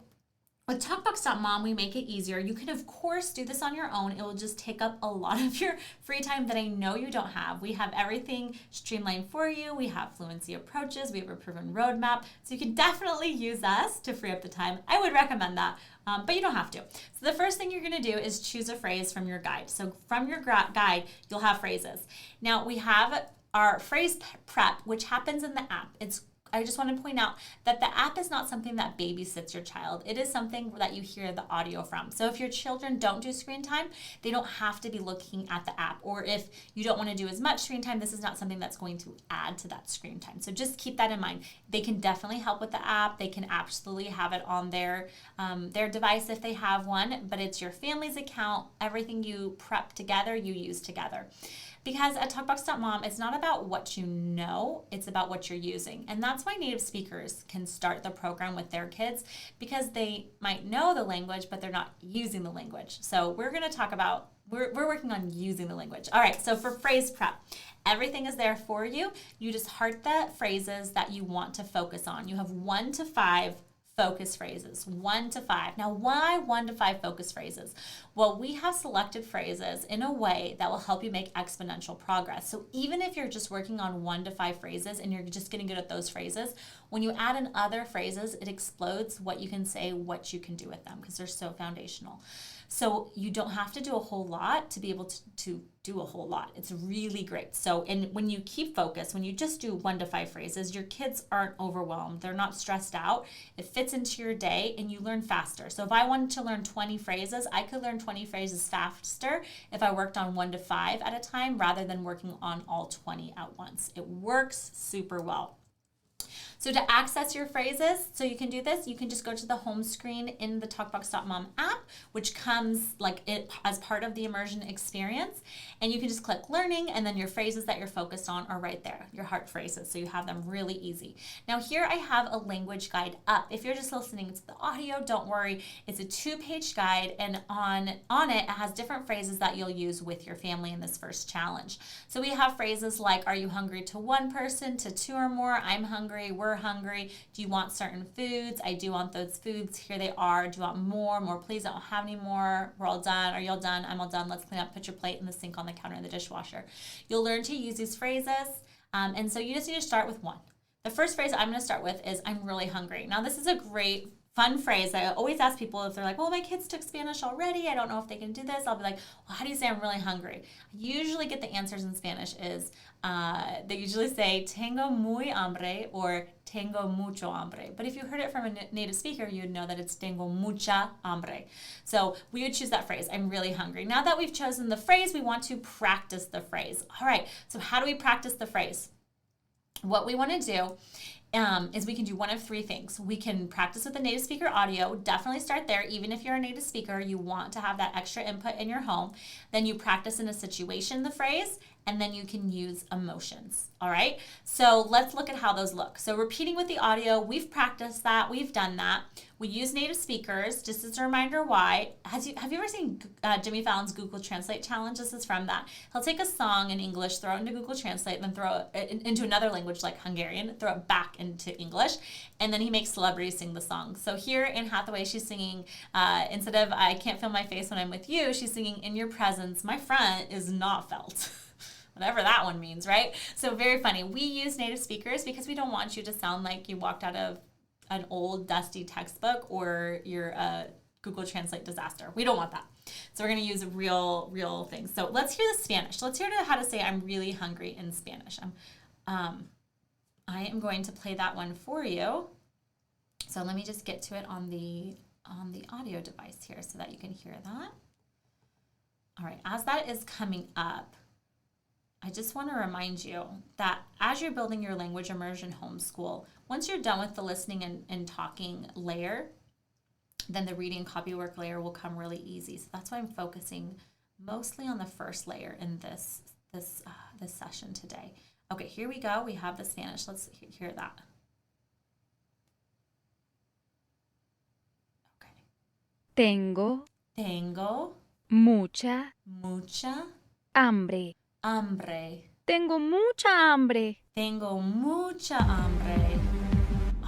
with TalkBox.mom, we make it easier. You can, of course, do this on your own. It will just take up a lot of your free time that I know you don't have. We have everything streamlined for you. We have fluency approaches. We have a proven roadmap. So you can definitely use us to free up the time. I would recommend that, but you don't have to. So the first thing you're going to do is choose a phrase from your guide. So from your guide, you'll have phrases. Now, we have our phrase prep, which happens in the app. I just want to point out that the app is not something that babysits your child. It is something that you hear the audio from. So if your children don't do screen time, they don't have to be looking at the app. Or if you don't want to do as much screen time, this is not something that's going to add to that screen time. So just keep that in mind. They can definitely help with the app. They can absolutely have it on their device if they have one, but it's your family's account. Everything you prep together, you use together. Because at TalkBox.mom, it's not about what you know, it's about what you're using. And that's why native speakers can start the program with their kids, because they might know the language, but they're not using the language. So we're going to talk about, we're working on using the language. All right, so for phrase prep, everything is there for you. You just heart the phrases that you want to focus on. You have 1 to 5 focus phrases, 1 to 5. Now, why 1 to 5 focus phrases? Well, we have selected phrases in a way that will help you make exponential progress. So even if you're just working on 1 to 5 phrases and you're just getting good at those phrases, when you add in other phrases, it explodes what you can say, what you can do with them, because they're so foundational. So you don't have to do a whole lot to be able to do a whole lot. It's really great. So, and when you keep focus, when you just do 1 to 5 phrases, your kids aren't overwhelmed. They're not stressed out. It fits into your day and you learn faster. So if I wanted to learn 20 phrases, I could learn 20 phrases faster if I worked on 1 to 5 at a time rather than working on all 20 at once. It works super well. So to access your phrases, so you can do this, you can just go to the home screen in the TalkBox.mom app, which comes like it as part of the immersion experience. And you can just click learning, and then your phrases that you're focused on are right there, your heart phrases. So you have them really easy. Now here I have a language guide up. If you're just listening to the audio, don't worry. It's a 2-page guide, and on it has different phrases that you'll use with your family in this first challenge. So we have phrases like, are you hungry to one person, to 2 or more? I'm hungry, we're hungry. Do you want certain foods? I do want those foods. Here they are. Do you want more? More, please. I don't have any more. We're all done. Are you all done? I'm all done. Let's clean up. Put your plate in the sink on the counter in the dishwasher. You'll learn to use these phrases. And so you just need to start with one. The first phrase I'm going to start with is, I'm really hungry. Now, this is a great fun phrase. I always ask people if they're like, well, my kids took Spanish already. I don't know if they can do this. I'll be like, well, how do you say I'm really hungry? I usually get the answers in Spanish is, they usually say, tengo muy hambre, or tengo mucho hambre. But if you heard it from a native speaker, you would know that it's tengo mucha hambre. So we would choose that phrase, I'm really hungry. Now that we've chosen the phrase, we want to practice the phrase. All right, so how do we practice the phrase? What we want to do is we can do one of 3 things. We can practice with the native speaker audio. Definitely start there. Even if you're a native speaker, you want to have that extra input in your home. Then you practice in a situation the phrase, and then you can use emotions. All right? So let's look at how those look. So repeating with the audio, we've practiced that. We've done that. We use native speakers, just as a reminder why. Have you ever seen Jimmy Fallon's Google Translate challenge? This is from that. He'll take a song in English, throw it into Google Translate, then throw it into another language like Hungarian, throw it back into English, and then he makes celebrities sing the song. So here Anne Hathaway, she's singing, instead of I can't feel my face when I'm with you, she's singing in your presence, my front is not felt. Whatever that one means, right? So very funny. We use native speakers because we don't want you to sound like you walked out of an old dusty textbook or you're a Google Translate disaster. We don't want that. So we're going to use real things. So let's hear the Spanish. Let's hear how to say I'm really hungry in Spanish. I am going to play that one for you. So let me just get to it on the audio device here so that you can hear that. All right, as that is coming up, I just want to remind you that as you're building your language immersion homeschool, once you're done with the listening and talking layer, then the reading copy work layer will come really easy. So that's why I'm focusing mostly on the first layer in this session today. Okay, here we go. We have the Spanish. Let's hear that. Okay. Tengo Mucha hambre. hambre. Tengo mucha hambre. Tengo mucha hambre.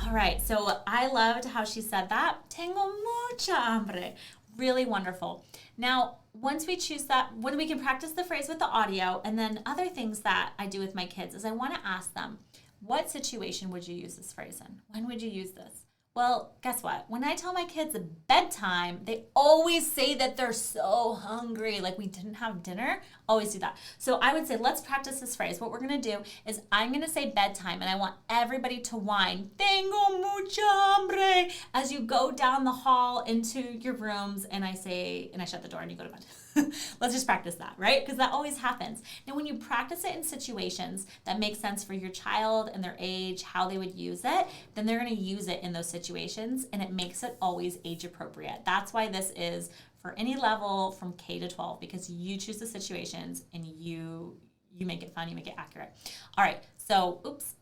All right, so I loved how she said that. Tengo mucha hambre. Really wonderful. Now, once we choose that, when we can practice the phrase with the audio, and then other things that I do with my kids is I want to ask them, what situation would you use this phrase in? When would you use this? Well, guess what? When I tell my kids bedtime, they always say that they're so hungry, like we didn't have dinner. Always do that. So I would say, let's practice this phrase. What we're going to do is I'm going to say bedtime, and I want everybody to whine, tengo mucha hambre, as you go down the hall into your rooms, and I shut the door and you go to bed. Let's just practice that, right? Because that always happens. Now, when you practice it in situations that make sense for your child and their age, how they would use it, then they're going to use it in those situations, and it makes it always age appropriate. That's why this is for any level from K to 12, because you choose the situations and you make it fun, you make it accurate. All right, so, let's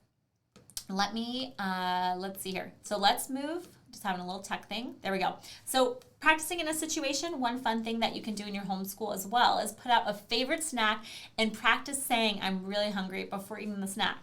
see here. So let's move, just having a little tech thing. There we go. So practicing in a situation, one fun thing that you can do in your homeschool as well is put out a favorite snack and practice saying, I'm really hungry before eating the snack.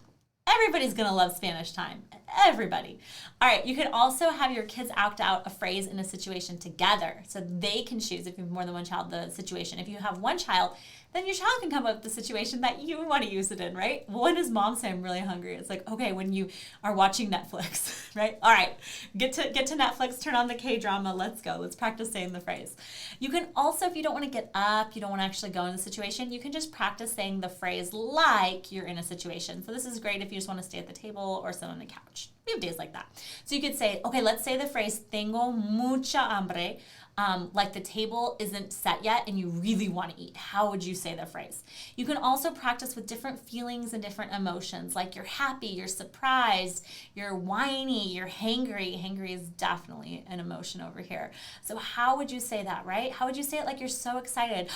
Everybody's going to love Spanish time. Everybody. All right, you could also have your kids act out a phrase in a situation together so they can choose, if you have more than one child, the situation. If you have one child, then your child can come up with the situation that you want to use it in, right? When does mom say I'm really hungry? It's like, okay, when you are watching Netflix, right? All right, get to Netflix, turn on the K-drama, let's go. Let's practice saying the phrase. You can also, if you don't want to get up, you don't want to actually go in the situation, you can just practice saying the phrase like you're in a situation. So this is great if you just want to stay at the table or sit on the couch. We have days like that. So you could say, okay, let's say the phrase, tengo mucha hambre, like the table isn't set yet and you really want to eat. How would you say the phrase? You can also practice with different feelings and different emotions, like you're happy, you're surprised, you're whiny, you're hangry. Hangry is definitely an emotion over here. So how would you say that, right? How would you say it like you're so excited?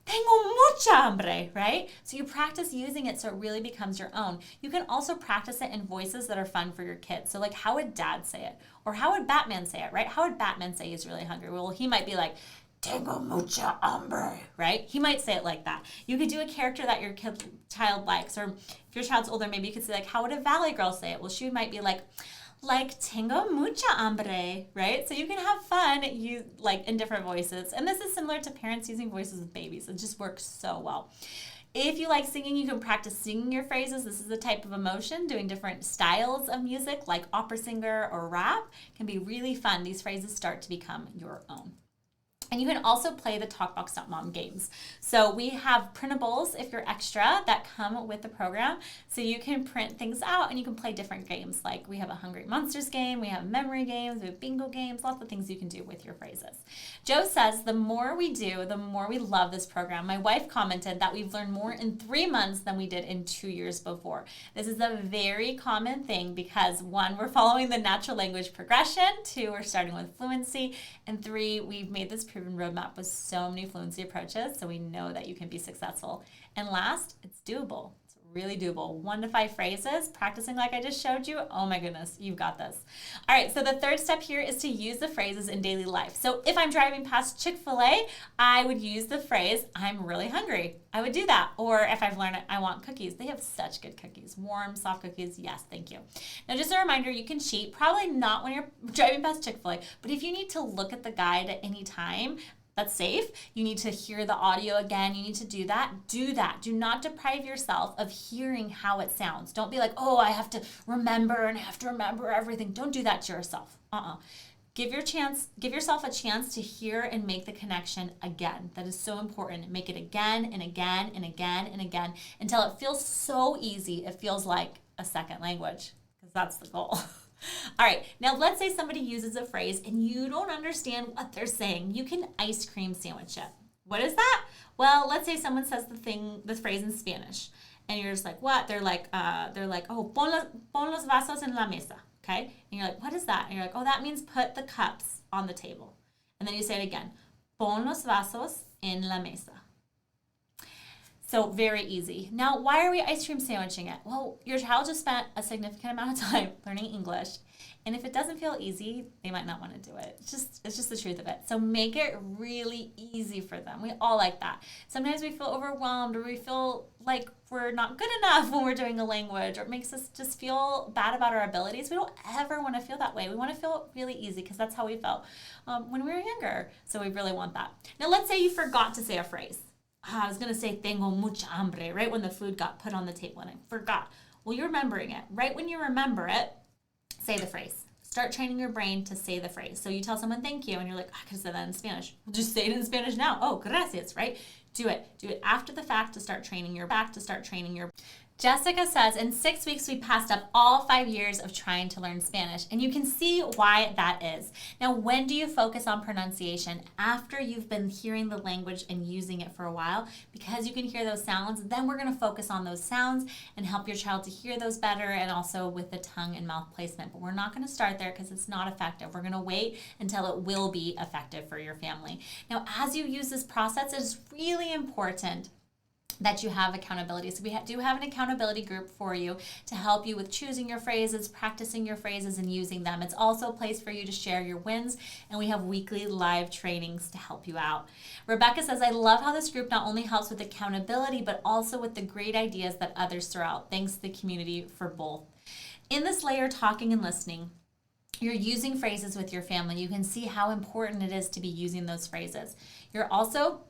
Tengo mucha hambre, right? So you practice using it so it really becomes your own. You can also practice it in voices that are fun for your kids. So like, how would Dad say it? Or how would Batman say it, right? How would Batman say he's really hungry? Well, he might be like, tengo mucha hambre, right? He might say it like that. You could do a character that your child likes. Or if your child's older, maybe you could say like, how would a Valley girl say it? Well, she might be like tengo mucha hambre, right? So you can have fun in different voices. And this is similar to parents using voices with babies. It just works so well. If you like singing, you can practice singing your phrases. This is a type of emotion. Doing different styles of music like opera singer or rap can be really fun. These phrases start to become your own. And you can also play the TalkBox.mom games. So we have printables, if you're extra, that come with the program. So you can print things out and you can play different games. Like we have a Hungry Monsters game, we have memory games, we have bingo games, lots of things you can do with your phrases. Joe says, the more we do, the more we love this program. My wife commented that we've learned more in 3 months than we did in 2 years before. This is a very common thing because 1, we're following the natural language progression, 2, we're starting with fluency, and 3, we've made this proven roadmap with so many fluency approaches, so we know that you can be successful. And last, it's doable. It's really doable. 1 to 5 phrases, practicing like I just showed you. Oh my goodness, you've got this. All right, so the third step here is to use the phrases in daily life. So if I'm driving past Chick-fil-A, I would use the phrase, I'm really hungry. I would do that. Or if I've learned I want cookies, they have such good cookies. Warm, soft cookies, yes, thank you. Now just a reminder, you can cheat, probably not when you're driving past Chick-fil-A, but if you need to look at the guide at any time, that's safe. You need to hear the audio again. You need to do that. Do that. Do not deprive yourself of hearing how it sounds. Don't be like, oh, I have to remember and I have to remember everything. Don't do that to yourself. Give yourself a chance to hear and make the connection again. That is so important. Make it again and again and again and again until it feels so easy. It feels like a second language, because that's the goal. All right, now let's say somebody uses a phrase and you don't understand what they're saying. You can ice cream sandwich it. What is that? Well, let's say someone says the phrase in Spanish, and you're just like, what? They're like, oh, pon los vasos en la mesa, okay? And you're like, what is that? And you're like, oh, that means put the cups on the table. And then you say it again, pon los vasos en la mesa. So very easy. Now, why are we ice cream sandwiching it? Well, your child just spent a significant amount of time learning English. And if it doesn't feel easy, they might not want to do it. It's just the truth of it. So make it really easy for them. We all like that. Sometimes we feel overwhelmed, or we feel like we're not good enough when we're doing a language, or it makes us just feel bad about our abilities. We don't ever want to feel that way. We want to feel really easy because that's how we felt when we were younger. So we really want that. Now, let's say you forgot to say a phrase. I was going to say tengo mucha hambre, right when the food got put on the table and I forgot. Well, you're remembering it. Right when you remember it, say the phrase. Start training your brain to say the phrase. So you tell someone thank you and you're like, I could have said that in Spanish. Well, just say it in Spanish now. Oh, gracias, right? Do it. Do it after the fact to start training your back, to start training your... Jessica says, in 6 weeks, we passed up all 5 years of trying to learn Spanish, and you can see why that is. Now, when do you focus on pronunciation? After you've been hearing the language and using it for a while, because you can hear those sounds, then we're going to focus on those sounds and help your child to hear those better, and also with the tongue and mouth placement. But we're not going to start there because it's not effective. We're going to wait until it will be effective for your family. Now, as you use this process, it's really important that you have accountability. So we do have an accountability group for you to help you with choosing your phrases, practicing your phrases, and using them. It's also a place for you to share your wins, and we have weekly live trainings to help you out. Rebecca says, I love how this group not only helps with accountability, but also with the great ideas that others throw out. Thanks to the community for both. In this layer, talking and listening, you're using phrases with your family. You can see how important it is to be using those phrases. You're also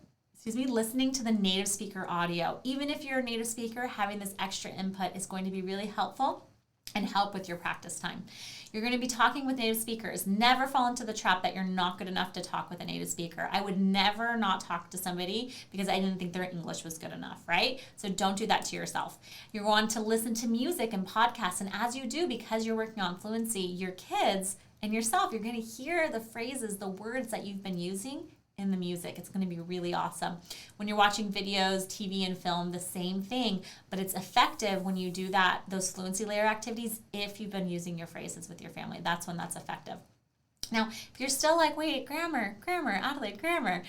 listening to the native speaker audio. Even if you're a native speaker, having this extra input is going to be really helpful. and help with your practice time. You're going to be talking with native speakers. Never fall into the trap that you're not good enough to talk with a native speaker. I would never not talk to somebody because I didn't think their English was good enough, right? So don't do that to yourself. You're going to listen to music and podcasts, and as you do, because you're working on fluency, your kids and yourself, you're going to hear the phrases, the words that you've been using in the music. It's going to be really awesome. When you're watching videos, TV and film, the same thing, but it's effective when you do those fluency layer activities if you've been using your phrases with your family. That's when that's effective. Now, if you're still like, wait, grammar, Adelaide, grammar,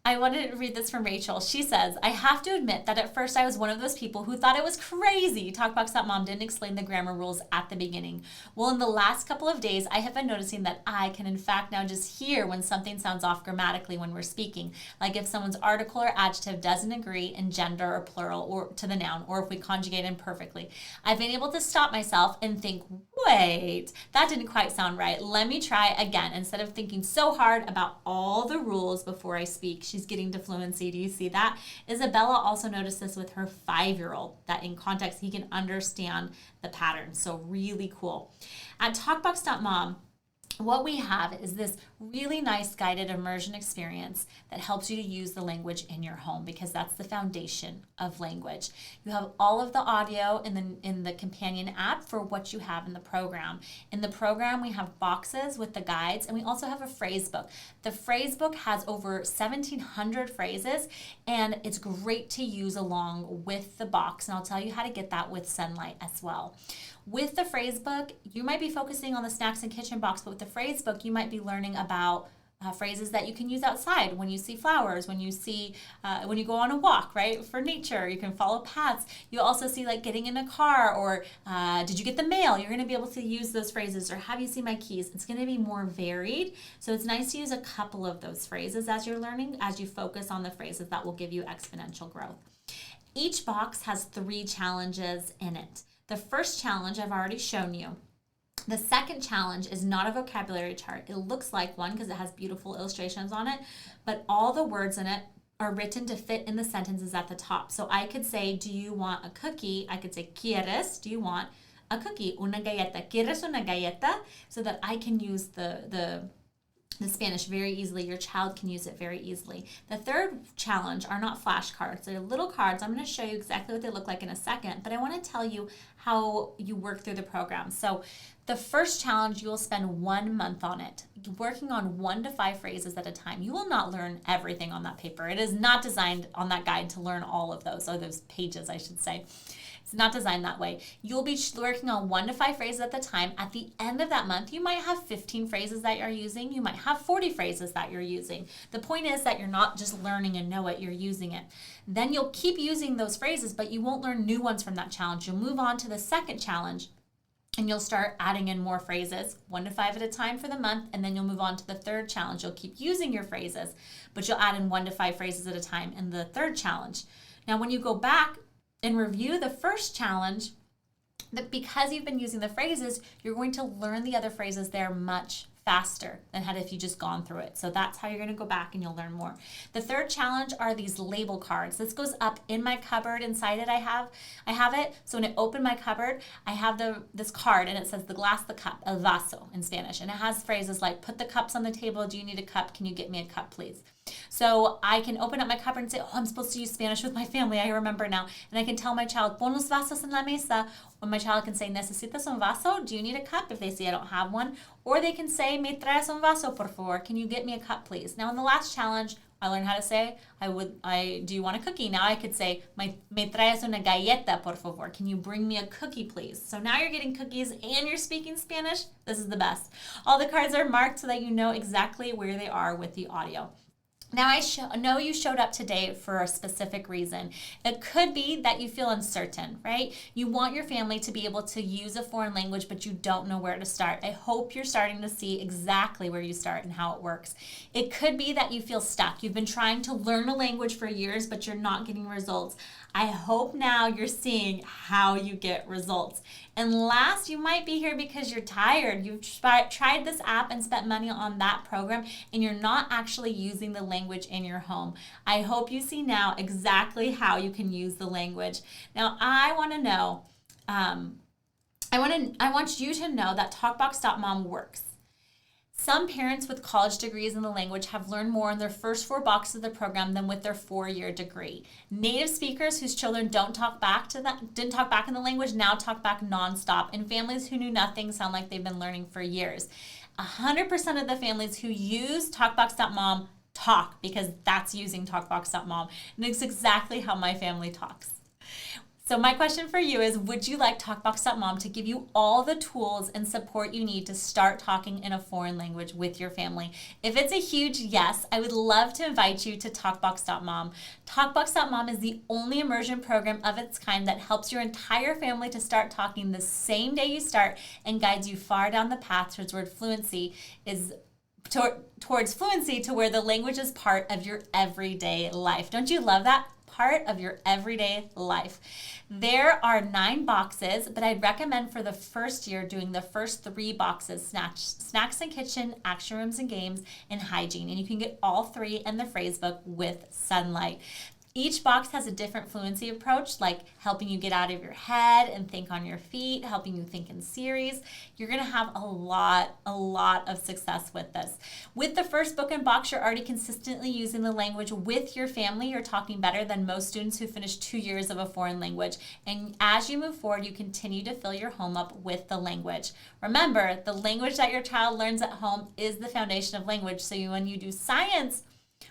I wanted to read this from Rachel. She says, I have to admit that at first I was one of those people who thought it was crazy TalkBox.mom didn't explain the grammar rules at the beginning. Well, in the last couple of days, I have been noticing that I can in fact now just hear when something sounds off grammatically when we're speaking, like if someone's article or adjective doesn't agree in gender or plural or to the noun, or if we conjugate imperfectly. I've been able to stop myself and think, wait, that didn't quite sound right. Let me try again. Instead of thinking so hard about all the rules before I speak, she's getting to fluency. Do you see that? Isabella also noticed this with her 5-year-old, that in context, he can understand the pattern. So really cool. At TalkBox.mom, what we have is this really nice guided immersion experience that helps you to use the language in your home, because that's the foundation of language. You have all of the audio in the companion app for what you have in the program. In the program, we have boxes with the guides, and we also have a phrase book. The phrase book has over 1,700 phrases, and it's great to use along with the box, and I'll tell you how to get that with Sonlight as well. With the phrase book, you might be focusing on the snacks and kitchen box, but with the phrase book, you might be learning about phrases that you can use outside when you see flowers, when you go on a walk, right? For nature, you can follow paths. You also see like getting in a car, or did you get the mail? You're going to be able to use those phrases, or have you seen my keys? It's going to be more varied. So it's nice to use a couple of those phrases as you're learning, as you focus on the phrases that will give you exponential growth. Each box has 3 challenges in it. The first challenge I've already shown you. The second challenge is not a vocabulary chart. It looks like one because it has beautiful illustrations on it, but all the words in it are written to fit in the sentences at the top. So I could say, do you want a cookie? I could say, ¿quieres? Do you want a cookie? Una galleta. ¿Quieres una galleta? So that I can use the Spanish very easily. Your child can use it very easily. The third challenge are not flashcards. They're little cards. I'm going to show you exactly what they look like in a second, but I want to tell you how you work through the program. So the first challenge, you will spend 1 month on it, working on 1 to 5 phrases at a time. You will not learn everything on that paper. It is not designed on that guide to learn all of those, or those pages, I should say. It's not designed that way. You'll be working on 1 to 5 phrases at the time. At the end of that month, you might have 15 phrases that you're using. You might have 40 phrases that you're using. The point is that you're not just learning and know it, you're using it. Then you'll keep using those phrases, but you won't learn new ones from that challenge. You'll move on to the second challenge, and you'll start adding in more phrases, 1 to 5 at a time for the month, and then you'll move on to the third challenge. You'll keep using your phrases, but you'll add in 1 to 5 phrases at a time in the third challenge. Now, when you go back and review the first challenge, that because you've been using the phrases, you're going to learn the other phrases there much faster than had if you just gone through it. So that's how you're going to go back and you'll learn more. The third challenge are these label cards. This goes up in my cupboard. Inside it, I have it. So when I open my cupboard, I have this card, and it says the glass, the cup, el vaso in Spanish. And it has phrases like, put the cups on the table. Do you need a cup? Can you get me a cup, please? So I can open up my cupboard and say, oh, I'm supposed to use Spanish with my family. I remember now. And I can tell my child, pon los vasos en la mesa. Or my child can say, necesitas un vaso? Do you need a cup? If they say I don't have one. Or they can say, me traes un vaso, por favor. Can you get me a cup, please? Now in the last challenge, I learned how to say, do you want a cookie? Now I could say, me traes una galleta, por favor. Can you bring me a cookie, please? So now you're getting cookies and you're speaking Spanish. This is the best. All the cards are marked so that you know exactly where they are with the audio. Now, I know you showed up today for a specific reason. It could be that you feel uncertain, right? You want your family to be able to use a foreign language, but you don't know where to start. I hope you're starting to see exactly where you start and how it works. It could be that you feel stuck. You've been trying to learn a language for years, but you're not getting results. I hope now you're seeing how you get results. And last, you might be here because you're tired. You've tried this app and spent money on that program, and you're not actually using the language in your home. I hope you see now exactly how you can use the language. Now, I want to know, I want you to know that TalkBox.mom works. Some parents with college degrees in the language have learned more in their first 4 boxes of the program than with their 4-year degree. Native speakers whose children didn't talk back in the language now talk back nonstop, and families who knew nothing sound like they've been learning for years. 100% of the families who use TalkBox.mom talk because that's using TalkBox.mom, and it's exactly how my family talks. So my question for you is, would you like TalkBox.mom to give you all the tools and support you need to start talking in a foreign language with your family? If it's a huge yes, I would love to invite you to TalkBox.mom. TalkBox.mom is the only immersion program of its kind that helps your entire family to start talking the same day you start and guides you far down the path towards fluency to where the language is part of your everyday life. Don't you love that? Part of your everyday life. There are 9 boxes, but I'd recommend for the first year doing the first 3 boxes: snacks and kitchen, action rooms and games, and hygiene. And you can get all 3 in the phrase book with Sonlight. Each box has a different fluency approach, like helping you get out of your head and think on your feet, helping you think in series. You're going to have a lot of success with this. With the first book and box, you're already consistently using the language with your family. You're talking better than most students who finish 2 years of a foreign language. And as you move forward, you continue to fill your home up with the language. Remember, the language that your child learns at home is the foundation of language. So when you do science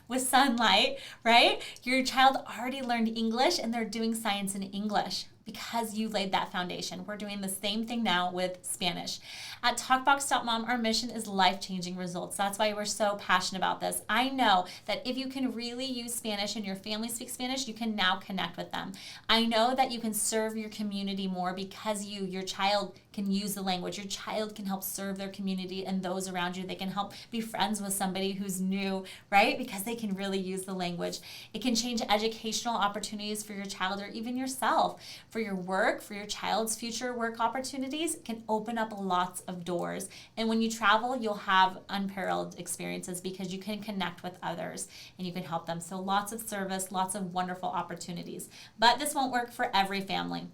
with Sonlight, right? Your child already learned English and they're doing science in English because you laid that foundation. We're doing the same thing now with Spanish. At TalkBox.mom, our mission is life-changing results. That's why we're so passionate about this. I know that if you can really use Spanish and your family speaks Spanish, you can now connect with them. I know that you can serve your community more because your child can use the language. Your child can help serve their community and those around you. They can help be friends with somebody who's new, right? Because they can really use the language. It can change educational opportunities for your child or even yourself. For your work, for your child's future work opportunities, it can open up lots of doors. And when you travel, you'll have unparalleled experiences because you can connect with others and you can help them. So lots of service, lots of wonderful opportunities. But this won't work for every family.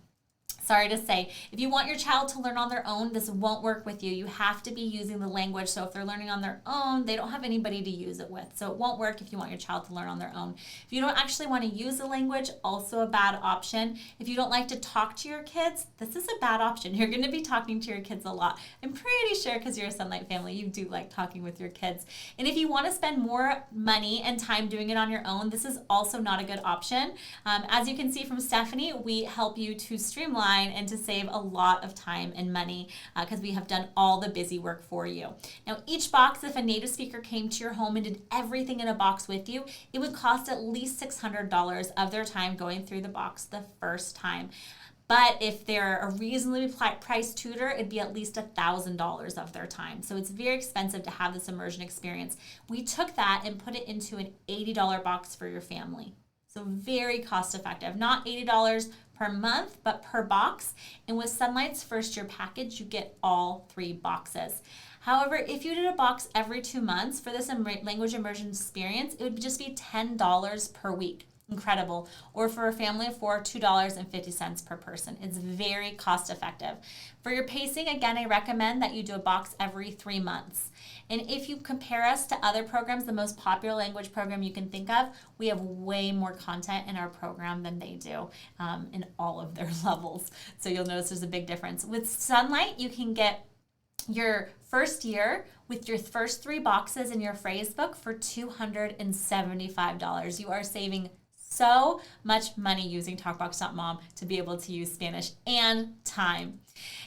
Sorry to say, if you want your child to learn on their own, this won't work with you. You have to be using the language. So if they're learning on their own, they don't have anybody to use it with. So it won't work if you want your child to learn on their own. If you don't actually want to use the language, also a bad option. If you don't like to talk to your kids, this is a bad option. You're going to be talking to your kids a lot. I'm pretty sure because you're a Sonlight family, you do like talking with your kids. And if you want to spend more money and time doing it on your own, this is also not a good option. As you can see from Stephanie, we help you to streamline and to save a lot of time and money because we have done all the busy work for you. Now, each box, if a native speaker came to your home and did everything in a box with you, it would cost at least $600 of their time going through the box the first time. But if they're a reasonably priced tutor, it'd be at least $1,000 of their time. So it's very expensive to have this immersion experience. We took that and put it into an $80 box for your family. So very cost effective, not $80 per month, but per box. And with Sonlight's first year package, you get all 3 boxes. However, if you did a box every 2 months for this language immersion experience, it would just be $10 per week. Incredible. Or for a family of 4, $2.50 per person. It's very cost effective. For your pacing, again, I recommend that you do a box every 3 months. And if you compare us to other programs, the most popular language program you can think of, we have way more content in our program than they do in all of their levels. So you'll notice there's a big difference. With Sonlight, you can get your first year with your first 3 boxes in your phrase book for $275. You are saving so much money using TalkBox.mom to be able to use Spanish and time.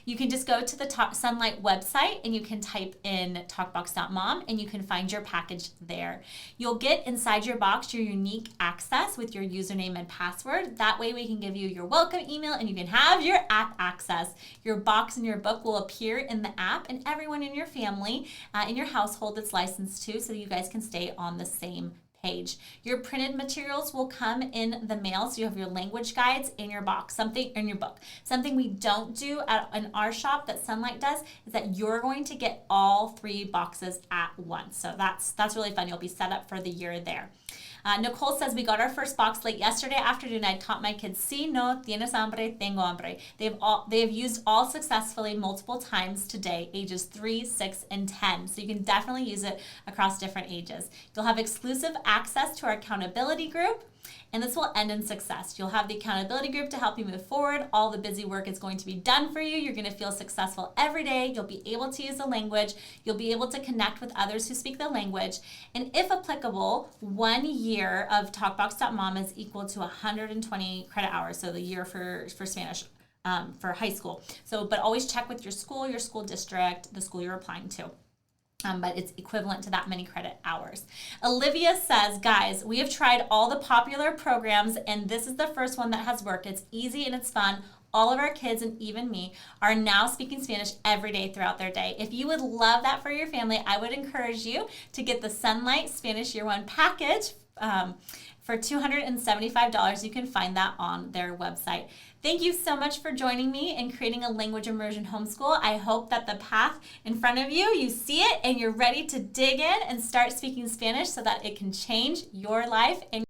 You can just go to the Sonlight website and you can type in TalkBox.mom and you can find your package there. You'll get inside your box your unique access with your username and password. That way we can give you your welcome email and you can have your app access. Your box and your book will appear in the app and everyone in your family, in your household that's licensed to, so you guys can stay on the same page. Your printed materials will come in the mail, so you have your language guides in your box, something in your book. Something we don't do in our shop that Sonlight does is that you're going to get all 3 boxes at once. So that's really fun. You'll be set up for the year there. Nicole says, we got our first box late yesterday afternoon. I taught my kids, si no tienes hambre, tengo hambre. They have used all successfully multiple times today, ages 3, 6, and 10. So you can definitely use it across different ages. You'll have exclusive access to our accountability group, and this will end in success. You'll have the accountability group to help you move forward. All the busy work is going to be done for you. You're going to feel successful every day. You'll be able to use the language. You'll be able to connect with others who speak the language. And if applicable, 1 year of TalkBox.mom is equal to 120 credit hours. So the year for Spanish for high school. So, but always check with your school district, the school you're applying to. But it's equivalent to that many credit hours. Olivia says, guys, we have tried all the popular programs, and this is the first one that has worked. It's easy and it's fun. All of our kids, and even me, are now speaking Spanish every day throughout their day. If you would love that for your family, I would encourage you to get the Sonlight Spanish Year 1 package for $275. You can find that on their website. Thank you so much for joining me in creating a language immersion homeschool. I hope that the path in front of you, you see it and you're ready to dig in and start speaking Spanish so that it can change your life and